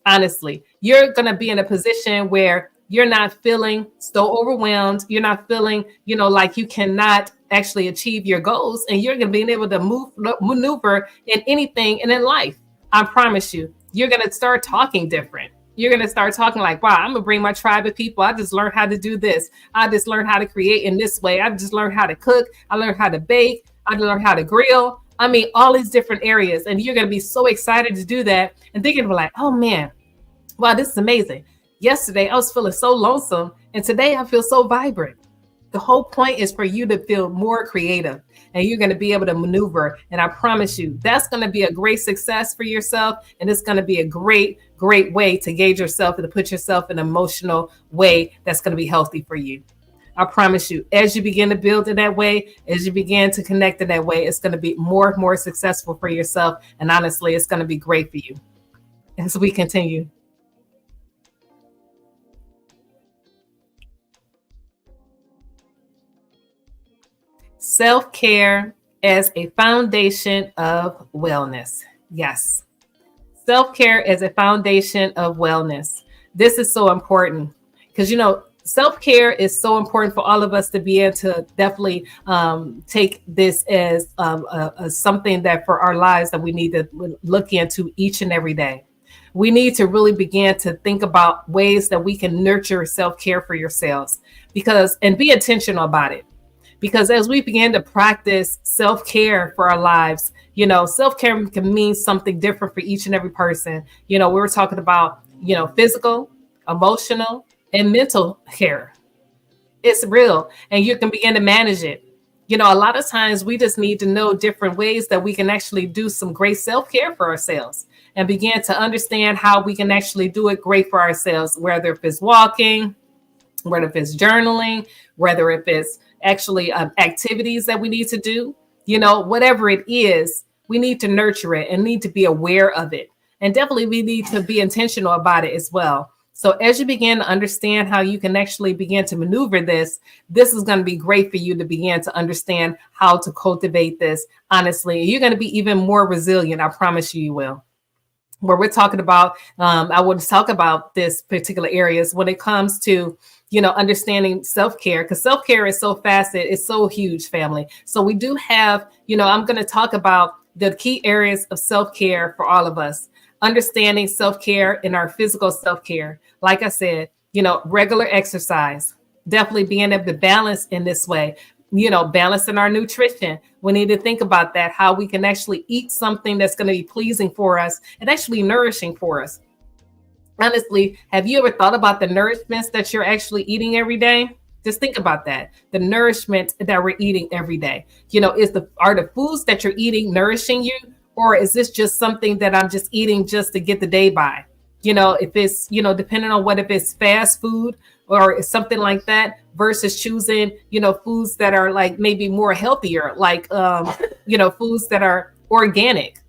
Honestly, you're going to be in a position where you're not feeling so overwhelmed. You're not feeling, like you cannot actually achieve your goals, and you're going to be able to maneuver in anything and in life. I promise you, you're going to start talking different. You're going to start talking like, wow, I'm going to bring my tribe of people. I just learned how to do this. I just learned how to create in this way. I just learned how to cook. I learned how to bake. I learned how to grill. I mean, all these different areas. And you're going to be so excited to do that and thinking like, oh man, wow, this is amazing. Yesterday, I was feeling so lonesome, and today I feel so vibrant. The whole point is for you to feel more creative, and you're going to be able to maneuver. And I promise you, that's going to be a great success for yourself. And it's going to be a great, great way to gauge yourself and to put yourself in an emotional way that's going to be healthy for you. I promise you, as you begin to build in that way, as you begin to connect in that way, it's going to be more and more successful for yourself. And honestly, it's going to be great for you as we continue. Self-care as a foundation of wellness. Yes. Self-care as a foundation of wellness. This is so important because, self-care is so important for all of us to be able to definitely take this as something that for our lives that we need to look into each and every day. We need to really begin to think about ways that we can nurture self-care for yourselves, because and be intentional about it. Because as we begin to practice self-care for our lives, self-care can mean something different for each and every person. We were talking about, physical, emotional, and mental care. It's real, and you can begin to manage it. A lot of times we just need to know different ways that we can actually do some great self-care for ourselves and begin to understand how we can actually do it great for ourselves, whether if it's walking, whether if it's journaling, whether if it's actually activities that we need to do, whatever it is, we need to nurture it and need to be aware of it. And definitely we need to be intentional about it as well. So as you begin to understand how you can actually begin to maneuver this is going to be great for you to begin to understand how to cultivate this. Honestly, you're going to be even more resilient. I promise you will. Where we're talking about, I want to talk about this particular areas when it comes to, understanding self-care, because self-care is so faceted, it's so huge, family. So we do have, I'm going to talk about the key areas of self-care for all of us. Understanding self-care in our physical self-care. Like I said, regular exercise, definitely being able to balance in this way, balancing our nutrition. We need to think about that, how we can actually eat something that's going to be pleasing for us and actually nourishing for us. Honestly, have you ever thought about the nourishments that you're actually eating every day? Just think about that. The nourishment that we're eating every day. Are the foods that you're eating nourishing you? Or is this just something that I'm just eating just to get the day by? If it's, depending on if it's fast food or it's something like that versus choosing, foods that are like maybe more healthier, like, foods that are organic,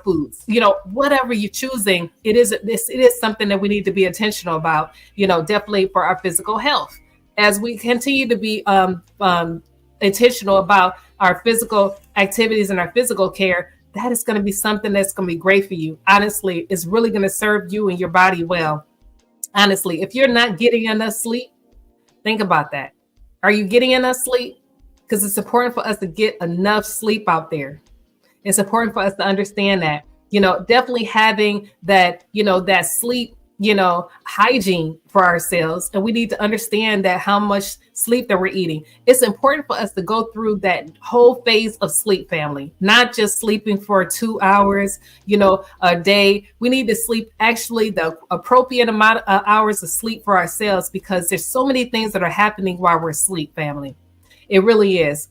foods, whatever you're choosing, it is something that we need to be intentional about, definitely for our physical health. As we continue to be intentional about our physical activities and our physical care, that is going to be something that's going to be great for you. Honestly, it's really going to serve you and your body well. Honestly, if you're not getting enough sleep, think about that. Are you getting enough sleep? Because it's important for us to get enough sleep out there. It's important for us to understand that, definitely having that, that sleep, hygiene for ourselves. And we need to understand that how much sleep that we're eating. It's important for us to go through that whole phase of sleep, family, not just sleeping for 2 hours, a day. We need to sleep actually the appropriate amount of hours of sleep for ourselves, because there's so many things that are happening while we're asleep, family. It really is.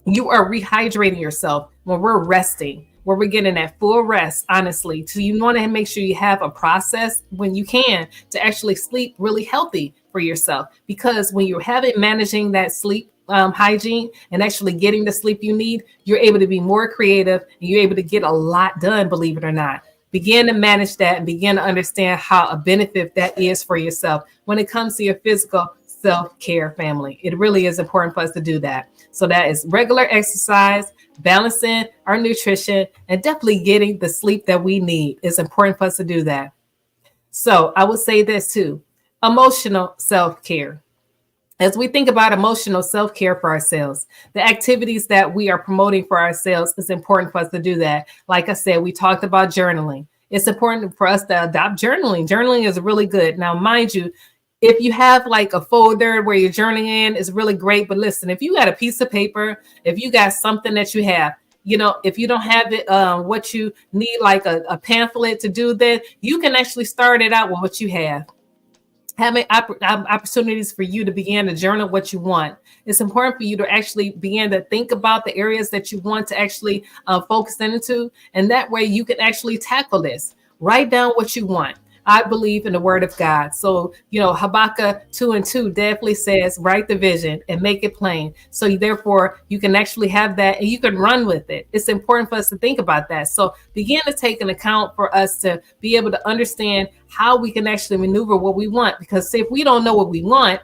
You are rehydrating yourself when we're resting, where we're getting that full rest, honestly. So you want to make sure you have a process when you can to actually sleep really healthy for yourself. Because when you're managing that sleep hygiene and actually getting the sleep you need, you're able to be more creative and you're able to get a lot done, believe it or not. Begin to manage that and begin to understand how a benefit that is for yourself when it comes to your physical self-care, family. It really is important for us to do that. So that is regular exercise, balancing our nutrition, and definitely getting the sleep that we need. It's important for us to do that. So I would say this too, emotional self-care. As we think about emotional self-care for ourselves, the activities that we are promoting for ourselves, is important for us to do that. Like I said, we talked about journaling. It's important for us to adopt journaling. Journaling is really good. Now, mind you, if you have like a folder where you're journaling in, it's really great. But listen, if you got a piece of paper, if you got something that you have, if you don't have it, what you need, like a pamphlet to do, then you can actually start it out with what you have. Having opportunities for you to begin to journal what you want. It's important for you to actually begin to think about the areas that you want to actually focus into. And that way you can actually tackle this. Write down what you want. I believe in the word of God. So, Habakkuk 2:2 definitely says, write the vision and make it plain. So therefore you can actually have that and you can run with it. It's important for us to think about that. So begin to take an account for us to be able to understand how we can actually maneuver what we want. Because if we don't know what we want,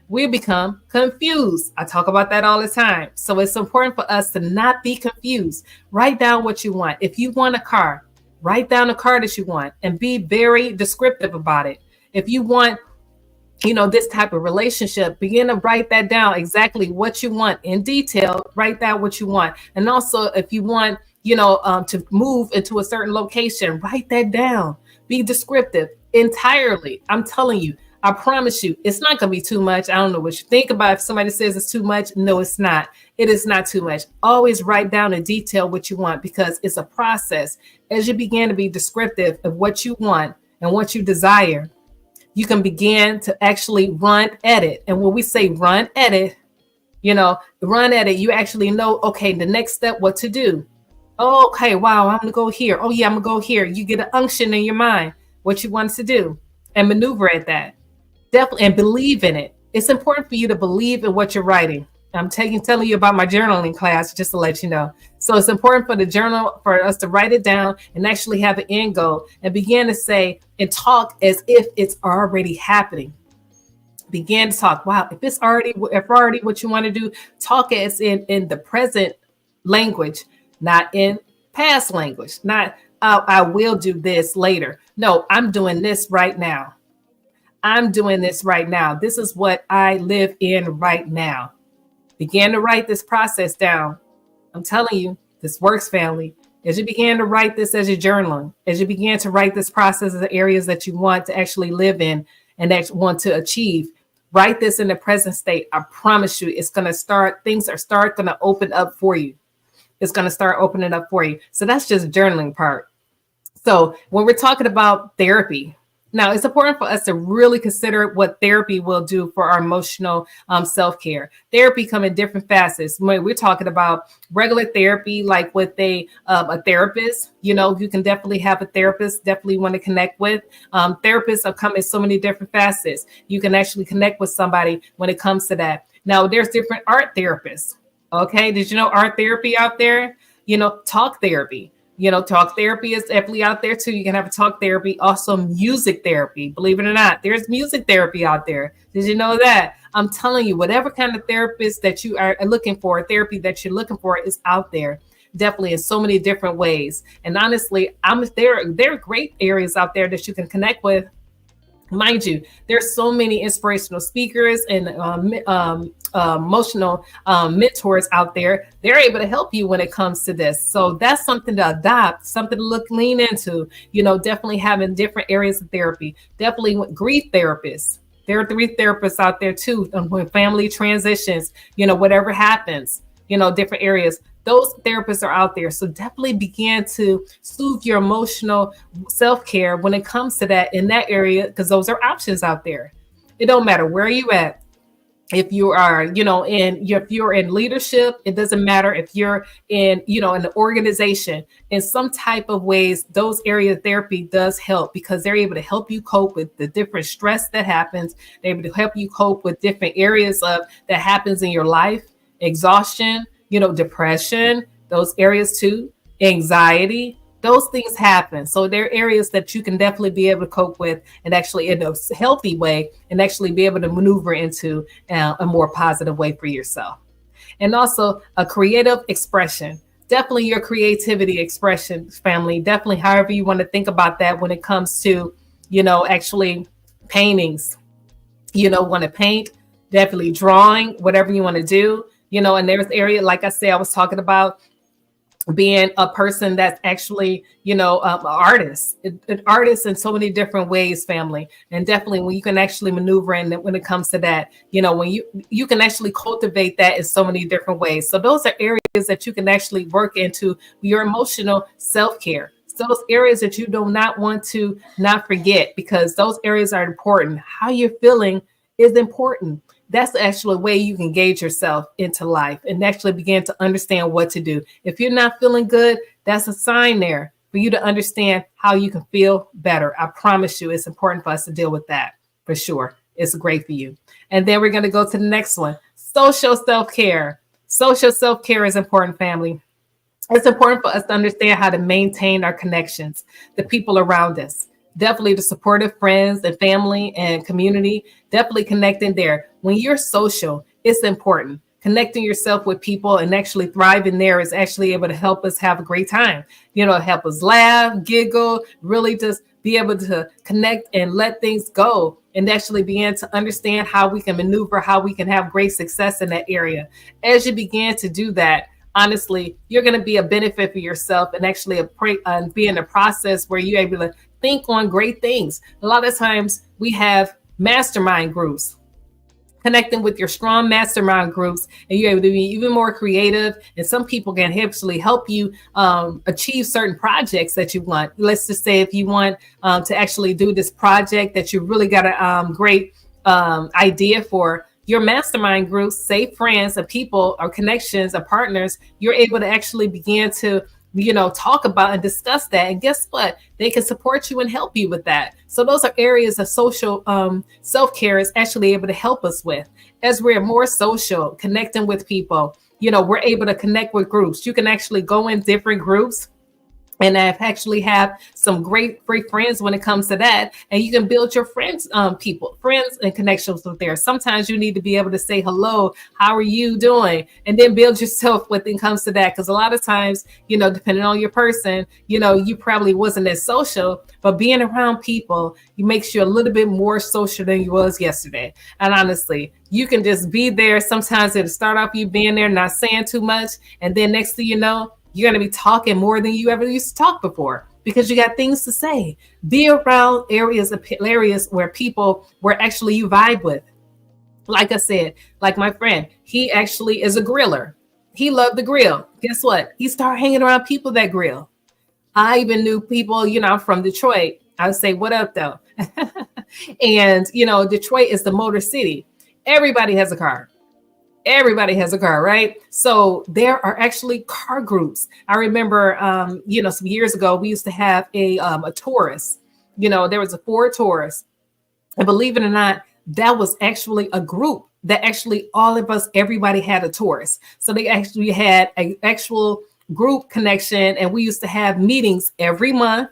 we become confused. I talk about that all the time. So it's important for us to not be confused. Write down what you want. If you want a car, write down a car that you want and be very descriptive about it. If you want this type of relationship, begin to write that down, exactly what you want in detail. Write down what you want. And also, if you want, to move into a certain location, write that down. Be descriptive entirely. I'm telling you, I promise you, it's not going to be too much. I don't know what you think about. If somebody says it's too much, no, it's not. It is not too much. Always write down in detail what you want, because it's a process. As you begin to be descriptive of what you want and what you desire, you can begin to actually run edit. And when we say run edit, run edit, you actually know, okay, the next step, what to do. Oh, okay, wow, I'm gonna go here. Oh yeah, I'm gonna go here. You get an unction in your mind, what you want to do, and maneuver at that. Definitely, and believe in it. It's important for you to believe in what you're writing. I'm telling you about my journaling class just to let you know. So it's important for the journal, for us to write it down and actually have an end goal and begin to say and talk as if it's already happening. Begin to talk. Wow, if already what you want to do, talk as in the present language, not in past language. Not I will do this later. No, I'm doing this right now. I'm doing this right now. This is what I live in right now. Begin to write this process down. I'm telling you, this works, family. As you begin to write this as you're journaling, as you begin to write this process of the areas that you want to actually live in and that you want to achieve, write this in the present state. I promise you, it's going to start, things are going to open up for you. It's going to start opening up for you. So that's just journaling part. So when we're talking about therapy, now, it's important for us to really consider what therapy will do for our emotional self-care. Therapy come in different facets. When we're talking about regular therapy, like with a therapist, you can definitely have a therapist, definitely want to connect with. Therapists have come in so many different facets. You can actually connect with somebody when it comes to that. Now, there's different art therapists. Okay, did you know art therapy out there? Talk therapy. Talk therapy is definitely out there too. You can have a talk therapy, also music therapy. Believe it or not, there's music therapy out there. Did you know that? I'm telling you, whatever kind of therapist that you are looking for, therapy that you're looking for is out there. Definitely in so many different ways. And honestly, there are great areas out there that you can connect with. Mind you, there's so many inspirational speakers and emotional mentors out there. They're able to help you when it comes to this. So that's something to adopt, something to lean into, definitely having different areas of therapy, definitely with grief therapists. There are 3 therapists out there too. When family transitions, whatever happens, different areas, those therapists are out there. So definitely begin to soothe your emotional self-care when it comes to that in that area, because those are options out there. It don't matter where you at. If you are, if you're in leadership, it doesn't matter if you're in, in the organization, in some type of ways, those area of therapy does help, because they're able to help you cope with the different stress that happens. They're able to help you cope with different areas of that happens in your life, exhaustion, depression, those areas too, anxiety. Those things happen. So there are areas that you can definitely be able to cope with and actually in a healthy way and actually be able to maneuver into a more positive way for yourself. And also a creative expression. Definitely your creativity expression, family. Definitely however you want to think about that when it comes to, actually paintings. Want to paint, definitely drawing, whatever you want to do, and there's area, like I said, I was talking about being a person that's actually, an artist, an artist in so many different ways, family. And definitely when you can actually maneuver in when it comes to that, when you can actually cultivate that in so many different ways. So those are areas that you can actually work into your emotional self-care. So those areas that you do not want to not forget, because those areas are important. How you're feeling is important. That's the actual way you can gauge yourself into life and actually begin to understand what to do. If you're not feeling good, that's a sign there for you to understand how you can feel better. I promise you, it's important for us to deal with that for sure. It's great for you. And then we're going to go to the next one. Social self-care. Social self-care is important, family. It's important for us to understand how to maintain our connections, the people around us. Definitely the supportive friends and family and community, definitely connecting there. When you're social, it's important. Connecting yourself with people and actually thriving there is actually able to help us have a great time. Help us laugh, giggle, really just be able to connect and let things go. and actually begin to understand how we can maneuver, how we can have great success in that area. As you begin to do that, honestly, you're going to be a benefit for yourself and actually be in a process where you're able to think on great things. A lot of times we have mastermind groups, connecting with your strong mastermind groups, and you're able to be even more creative. And some people can actually help you achieve certain projects that you want. Let's just say if you want to actually do this project that you really got a great idea for, your mastermind groups, say friends or people or connections or partners, you're able to actually begin to talk about and discuss that. And guess what? They can support you and help you with that. So those are areas of social self-care is actually able to help us with. As we're more social, connecting with people, we're able to connect with groups. You can actually go in different groups, and I've actually have some great free friends when it comes to that. And you can build your friends and connections with there. Sometimes you need to be able to say hello, how are you doing? And then build yourself when it comes to that. Because a lot of times, depending on your person, you probably wasn't as social, but being around people, it makes you a little bit more social than you was yesterday. And honestly, you can just be there. Sometimes it'll start off you being there, not saying too much. And then next thing you know, you're going to be talking more than you ever used to talk before because you got things to say. Be around areas where people where actually you vibe with. Like I said, like my friend, he actually is a griller. He loved the grill. Guess what? He started hanging around people that grill. I even knew people, I'm from Detroit. I would say, what up though? And, Detroit is the motor city. Everybody has a car. Everybody has a car, right? So there are actually car groups. I remember, some years ago, we used to have a Taurus. There was a Ford Taurus. And believe it or not, that was actually a group that actually all of us, everybody had a Taurus. So they actually had an actual group connection, and we used to have meetings every month.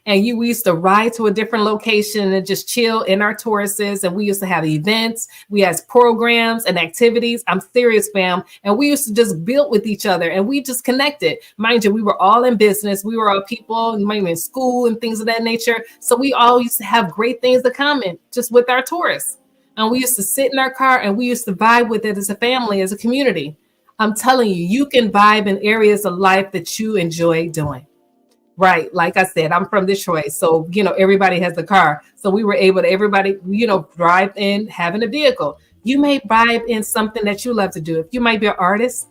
And we used to ride to a different location and just chill in our Tauruses. And we used to have events. We had programs and activities. I'm serious, fam. And we used to just build with each other and we just connected. Mind you, we were all in business. We were all people, maybe in school and things of that nature. So we all used to have great things in common just with our Taurus. And we used to sit in our car and we used to vibe with it as a family, as a community. I'm telling you, you can vibe in areas of life that you enjoy doing. Right. Like I said, I'm from Detroit. So, everybody has a car. So we were able to, everybody, drive in having a vehicle. You may vibe in something that you love to do. If you might be an artist,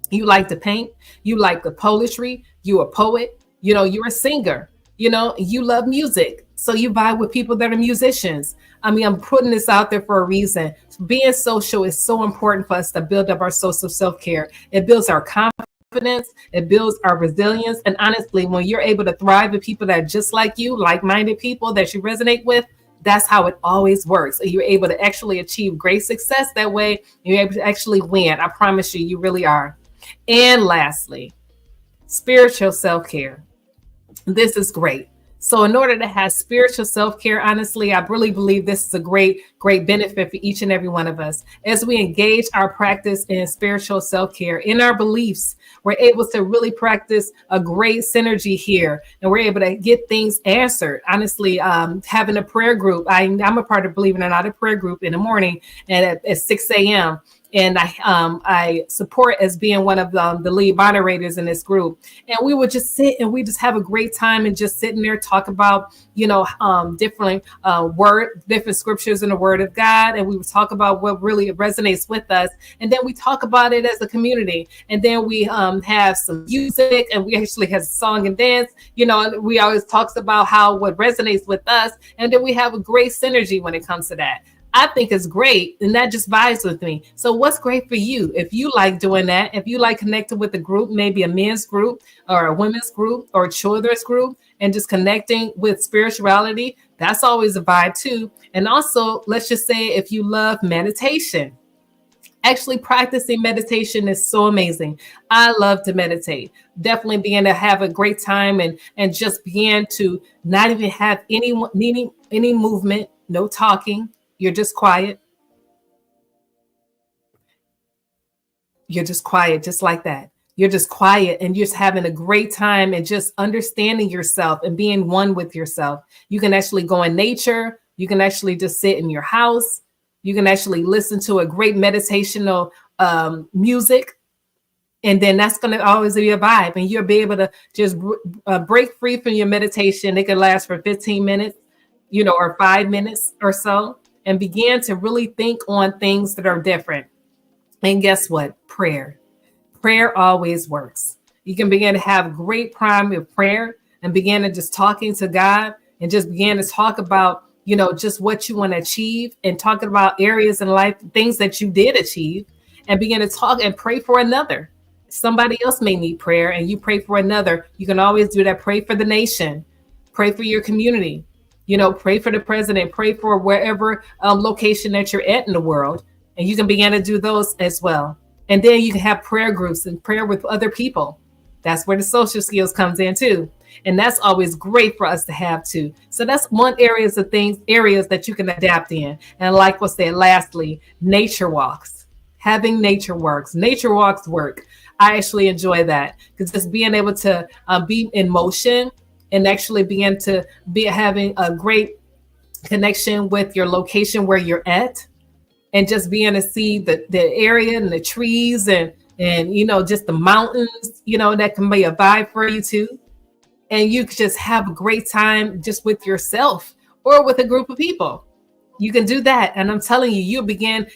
you like to paint, you like the poetry, you're a poet, you're a singer, you love music. So you vibe with people that are musicians. I mean, I'm putting this out there for a reason. Being social is so important for us to build up our social self-care. It builds our confidence, it builds our resilience. And honestly, when you're able to thrive with people that are just like you, like-minded people that you resonate with, that's how it always works. You're able to actually achieve great success that way. You're able to actually win. I promise you, you really are. And lastly, spiritual self-care. This is great. So in order to have spiritual self-care, honestly, I really believe this is a great benefit for each and every one of us. As we engage our practice in spiritual self-care, in our beliefs, we're able to really practice a great synergy here. And we're able to get things answered. Honestly, having a prayer group, I'm a part of, believe it or not, a prayer group in the morning and at 6 a.m. And I support as being one of the lead moderators in this group. And we would just sit and we just have a great time and just sitting there, talk about, different different scriptures in the Word of God. And we would talk about what really resonates with us. And then we talk about it as a community. And then we have some music, and we actually have song and dance. We always talks about what resonates with us. And then we have a great synergy when it comes to that. I think it's great, and that just vibes with me. So what's great for you? If you like doing that, if you like connecting with a group, maybe a men's group or a women's group or a children's group, and just connecting with spirituality, that's always a vibe too. And also, let's just say if you love meditation, actually practicing meditation is so amazing. I love to meditate. Definitely being to have a great time and just begin to not even have any movement, no talking. You're just quiet. You're just quiet, just like that. You're just quiet and you're just having a great time and just understanding yourself and being one with yourself. You can actually go in nature, You can actually just sit in your house. You can actually listen to a great meditational music. And then that's going to always be a vibe. And you'll be able to just break free from your meditation. It can last for 15 minutes, or 5 minutes or so, and begin to really think on things that are different. And guess what? Prayer always works. You can begin to have great prime of prayer and begin to just talking to God and just begin to talk about, just what you want to achieve and talking about areas in life, things that you did achieve, and begin to talk and pray for another. Somebody else may need prayer and you pray for another. You can always do that. Pray for the nation, pray for your community, pray for the president, pray for wherever location that you're at in the world. And you can begin to do those as well. And then you can have prayer groups and prayer with other people. That's where the social skills comes in too. And that's always great for us to have too. So that's one areas that you can adapt in. And like I said, lastly, nature walks. Having nature walks work. I actually enjoy that because just being able to be in motion and actually begin to be having a great connection with your location where you're at, and just being to see the area and the trees and just the mountains, that can be a vibe for you too. And you could just have a great time just with yourself or with a group of people. You can do that. And I'm telling you,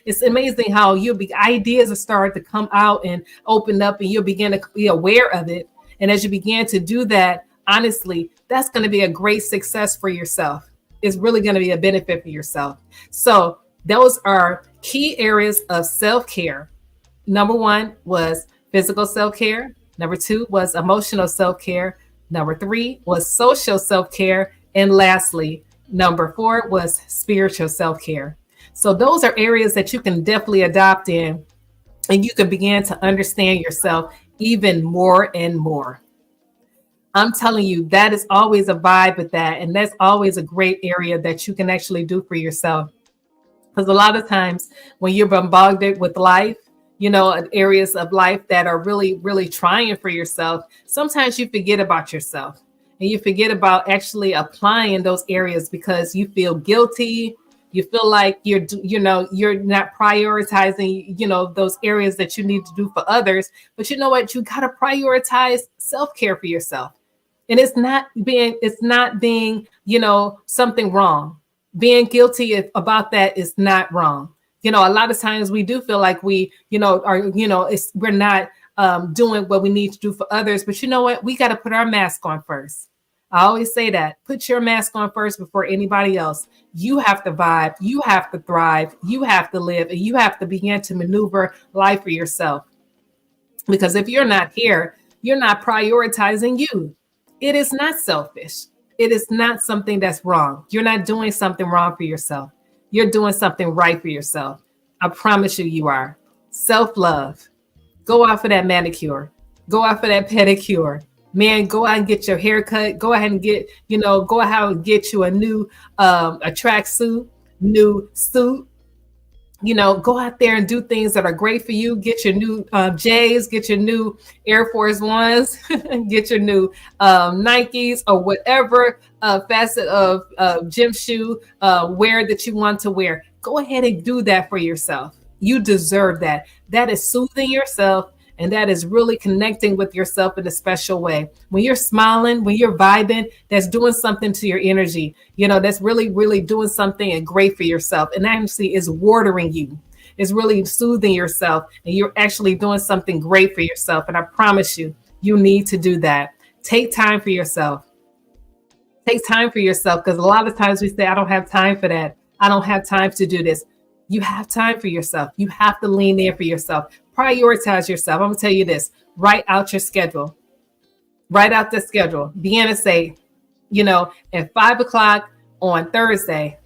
it's amazing how ideas will start to come out and open up, and you'll begin to be aware of it. And as you begin to do that, honestly, that's going to be a great success for yourself. It's really going to be a benefit for yourself. So those are key areas of self-care. Number 1 was physical self-care. Number 2 was emotional self-care. Number 3 was social self-care. And lastly, number 4 was spiritual self-care. So those are areas that you can definitely adopt in, and you can begin to understand yourself even more and more. I'm telling you, that is always a vibe with that. And that's always a great area that you can actually do for yourself. Because a lot of times when you're bombarded with life, areas of life that are really, really trying for yourself, sometimes you forget about yourself and you forget about actually applying those areas because you feel guilty. You feel like you're not prioritizing, those areas that you need to do for others. But you know what? You got to prioritize self-care for yourself. And it's not being, something wrong. Being guilty about that is not wrong. A lot of times we do feel like we're not doing what we need to do for others. But you know what? We got to put our mask on first. I always say that. Put your mask on first before anybody else. You have to vibe. You have to thrive. You have to live. And you have to begin to maneuver life for yourself. Because if you're not here, you're not prioritizing you. It is not selfish. It is not something that's wrong. You're not doing something wrong for yourself. You're doing something right for yourself. I promise you are. Self-love. Go out for that manicure. Go out for that pedicure. Man, go out and get your hair cut. Go ahead and get you a new a tracksuit, new suit. Go out there and do things that are great for you. Get your new J's, get your new Air Force Ones, get your new Nikes or whatever facet of gym shoe wear that you want to wear. Go ahead and do that for yourself. You deserve that. That is soothing yourself. And that is really connecting with yourself in a special way. When you're smiling, when you're vibing, that's doing something to your energy. That's really, really doing something and great for yourself. And actually is watering you. It's really soothing yourself. And you're actually doing something great for yourself. And I promise you, you need to do that. Take time for yourself. Take time for yourself. Because a lot of times we say, I don't have time for that. I don't have time to do this. You have time for yourself. You have to lean in for yourself. Prioritize yourself. I'm going to tell you this. Write out your schedule. Write out the schedule. Begin to say, at 5:00 on Thursday,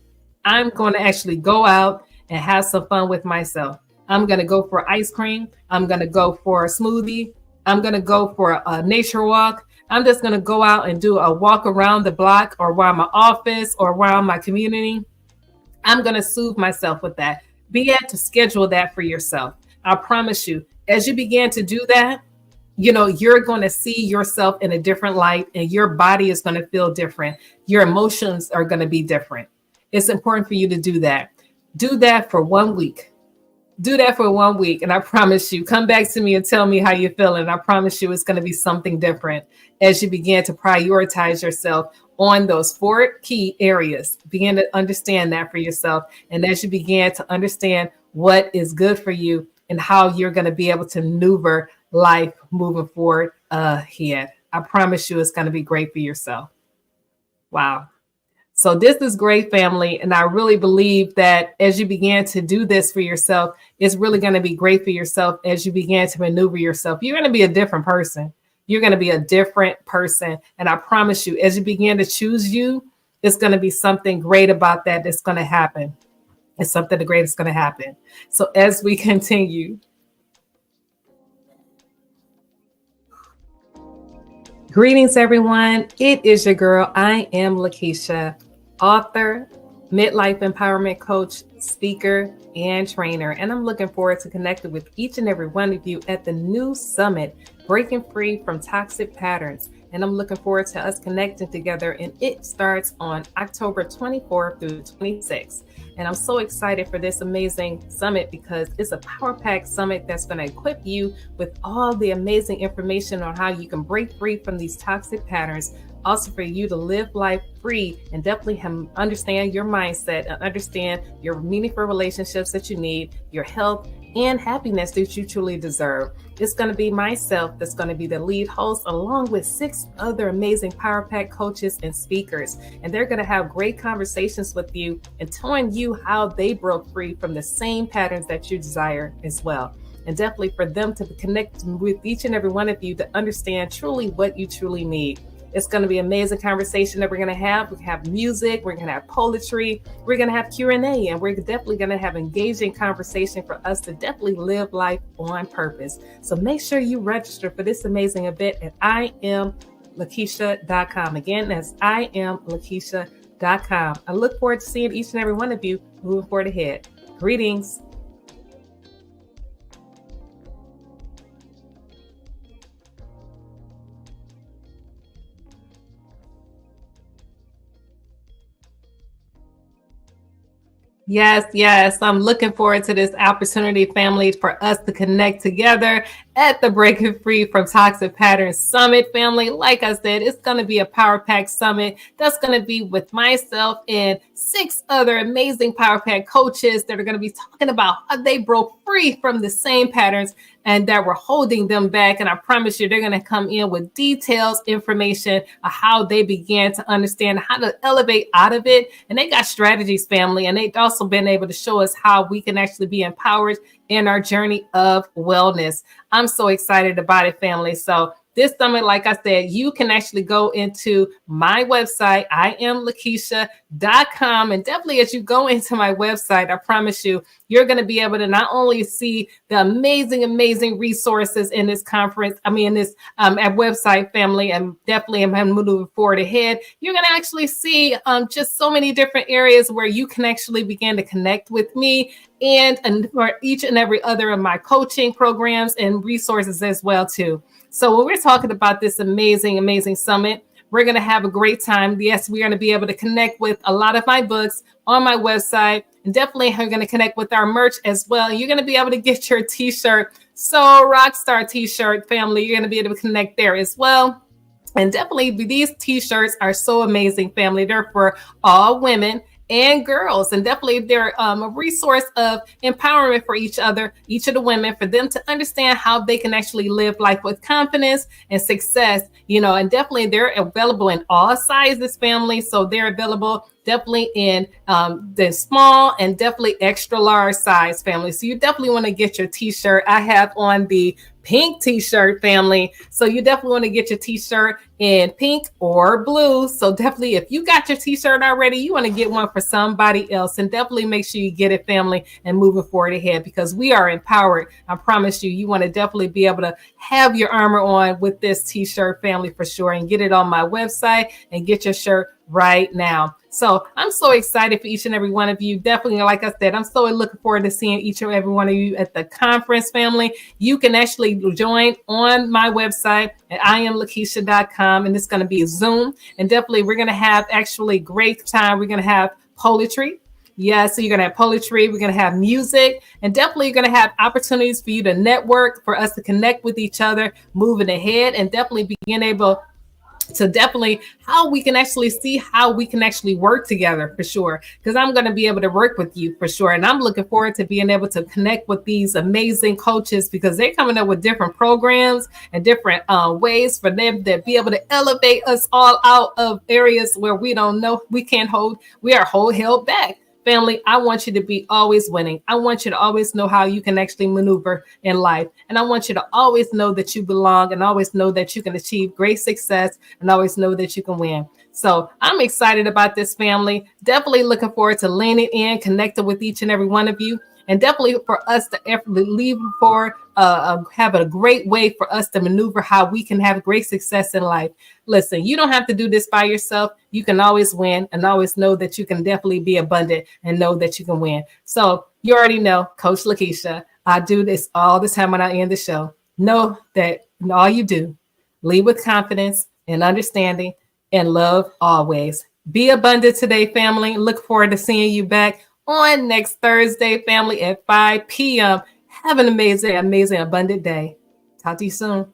I'm going to actually go out and have some fun with myself. I'm going to go for ice cream. I'm going to go for a smoothie. I'm going to go for a nature walk. I'm just going to go out and do a walk around the block or around my office or around my community. I'm going to soothe myself with that. Begin to schedule that for yourself. I promise you, as you begin to do that, you're going to see yourself in a different light and your body is going to feel different. Your emotions are going to be different. it's important for you to do that. Do that for 1 week. Do that for 1 week. And I promise you, come back to me and tell me how you're feeling. I promise you it's going to be something different as you begin to prioritize yourself on those 4 key areas. Begin to understand that for yourself. And as you begin to understand what is good for you and how you're going to be able to maneuver life moving forward ahead. I promise you it's going to be great for yourself. Wow. So this is great, family. And I really believe that as you begin to do this for yourself, it's really going to be great for yourself as you begin to maneuver yourself. You're going to be a different person. You're going to be a different person. And I promise you, as you begin to choose you, it's going to be something great about that that's going to happen. It's something great that's going to happen. So as we continue, greetings, everyone. It is your girl. I am Lekeisha, author, midlife empowerment coach, speaker, and trainer. And I'm looking forward to connecting with each and every one of you at the new summit, Breaking Free from Toxic Patterns. And I'm looking forward to us connecting together. And it starts on October 24th through 26th. And I'm so excited for this amazing summit because it's a power-packed summit that's going to equip you with all the amazing information on how you can break free from these toxic patterns. Also for you to live life free and definitely understand your mindset and understand your meaningful relationships that you need, your health, and happiness that you truly deserve. It's going to be myself that's going to be the lead host, along with 6 other amazing Power Pack coaches and speakers. And they're going to have great conversations with you and telling you how they broke free from the same patterns that you desire as well. And definitely for them to connect with each and every one of you to understand truly what you truly need. It's going to be an amazing conversation that we're going to have. We have music, we're going to have poetry, we're going to have Q&A, and we're definitely going to have engaging conversation for us to definitely live life on purpose. So make sure you register for this amazing event at IamLakeisha.com. Again, that's IamLakeisha.com. I look forward to seeing each and every one of you moving forward ahead. Greetings. Yes. I'm looking forward to this opportunity, family, for us to connect together at the Breaking Free from Toxic Patterns Summit, family. Like I said, it's going to be a Power Pack Summit that's going to be with myself and 6 other amazing Power Pack coaches that are going to be talking about how they broke free from the same patterns and that were holding them back. And I promise you, they're going to come in with details, information of how they began to understand how to elevate out of it. And they got strategies, family. And they've also been able to show us how we can actually be empowered in our journey of wellness. I'm so excited about it, family. So this summit, like I said, you can actually go into my website, IamLakeisha.com. And definitely as you go into my website, I promise you, you're going to be able to not only see the amazing resources in this conference, at website, family, and definitely I'm moving forward ahead. You're going to actually see just so many different areas where you can actually begin to connect with me and for each and every other of my coaching programs and resources as well, too. So when we're talking about this amazing summit, we're going to have a great time. Yes, we're going to be able to connect with a lot of my books on my website, and definitely we're going to connect with our merch as well. You're going to be able to get your t-shirt. So Rockstar t-shirt, family, you're going to be able to connect there as well. And definitely these t-shirts are so amazing, family. They're for all women and girls, and definitely they're a resource of empowerment for each of the women, for them to understand how they can actually live life with confidence and success, and definitely they're available in all sizes, family. So they're available definitely in the small and definitely extra large size, family. So you definitely want to get your t-shirt. I have on the pink t-shirt, family. So you definitely want to get your t-shirt in pink or blue. So definitely if you got your t-shirt already, you want to get one for somebody else, and definitely make sure you get it, family, and moving forward ahead, because we are empowered. I promise you want to definitely be able to have your armor on with this t-shirt, family, for sure, and get it on my website and get your shirt right now. So I'm so excited for each and every one of you. Definitely, like I said, I'm so looking forward to seeing each and every one of you at the conference, family. You can actually join on my website at IamLakeisha.com, and it's going to be a Zoom. And definitely, we're going to have actually great time. We're going to have poetry. Yeah, so you're going to have poetry, we're going to have music, and definitely you're going to have opportunities for you to network, for us to connect with each other, moving ahead, and definitely being able to definitely how we can actually see how we can actually work together for sure. Because I'm going to be able to work with you for sure. And I'm looking forward to being able to connect with these amazing coaches because they're coming up with different programs and different ways for them to be able to elevate us all out of areas where we don't know we can't hold, we are held back. Family, I want you to be always winning. I want you to always know how you can actually maneuver in life. And I want you to always know that you belong and always know that you can achieve great success and always know that you can win. So I'm excited about this, family. Definitely looking forward to leaning in, connecting with each and every one of you. And definitely for us to leave for have a great way for us to maneuver how we can have great success in life. Listen, you don't have to do this by yourself. You can always win and always know that you can definitely be abundant and know that you can win. So you already know, Coach Lekeisha, I do this all the time when I end the show. Know that in all you do, lead with confidence and understanding and love always. Be abundant today, family. Look forward to seeing you back on next Thursday, family, at 5 p.m. Have an amazing, amazing, abundant day. Talk to you soon.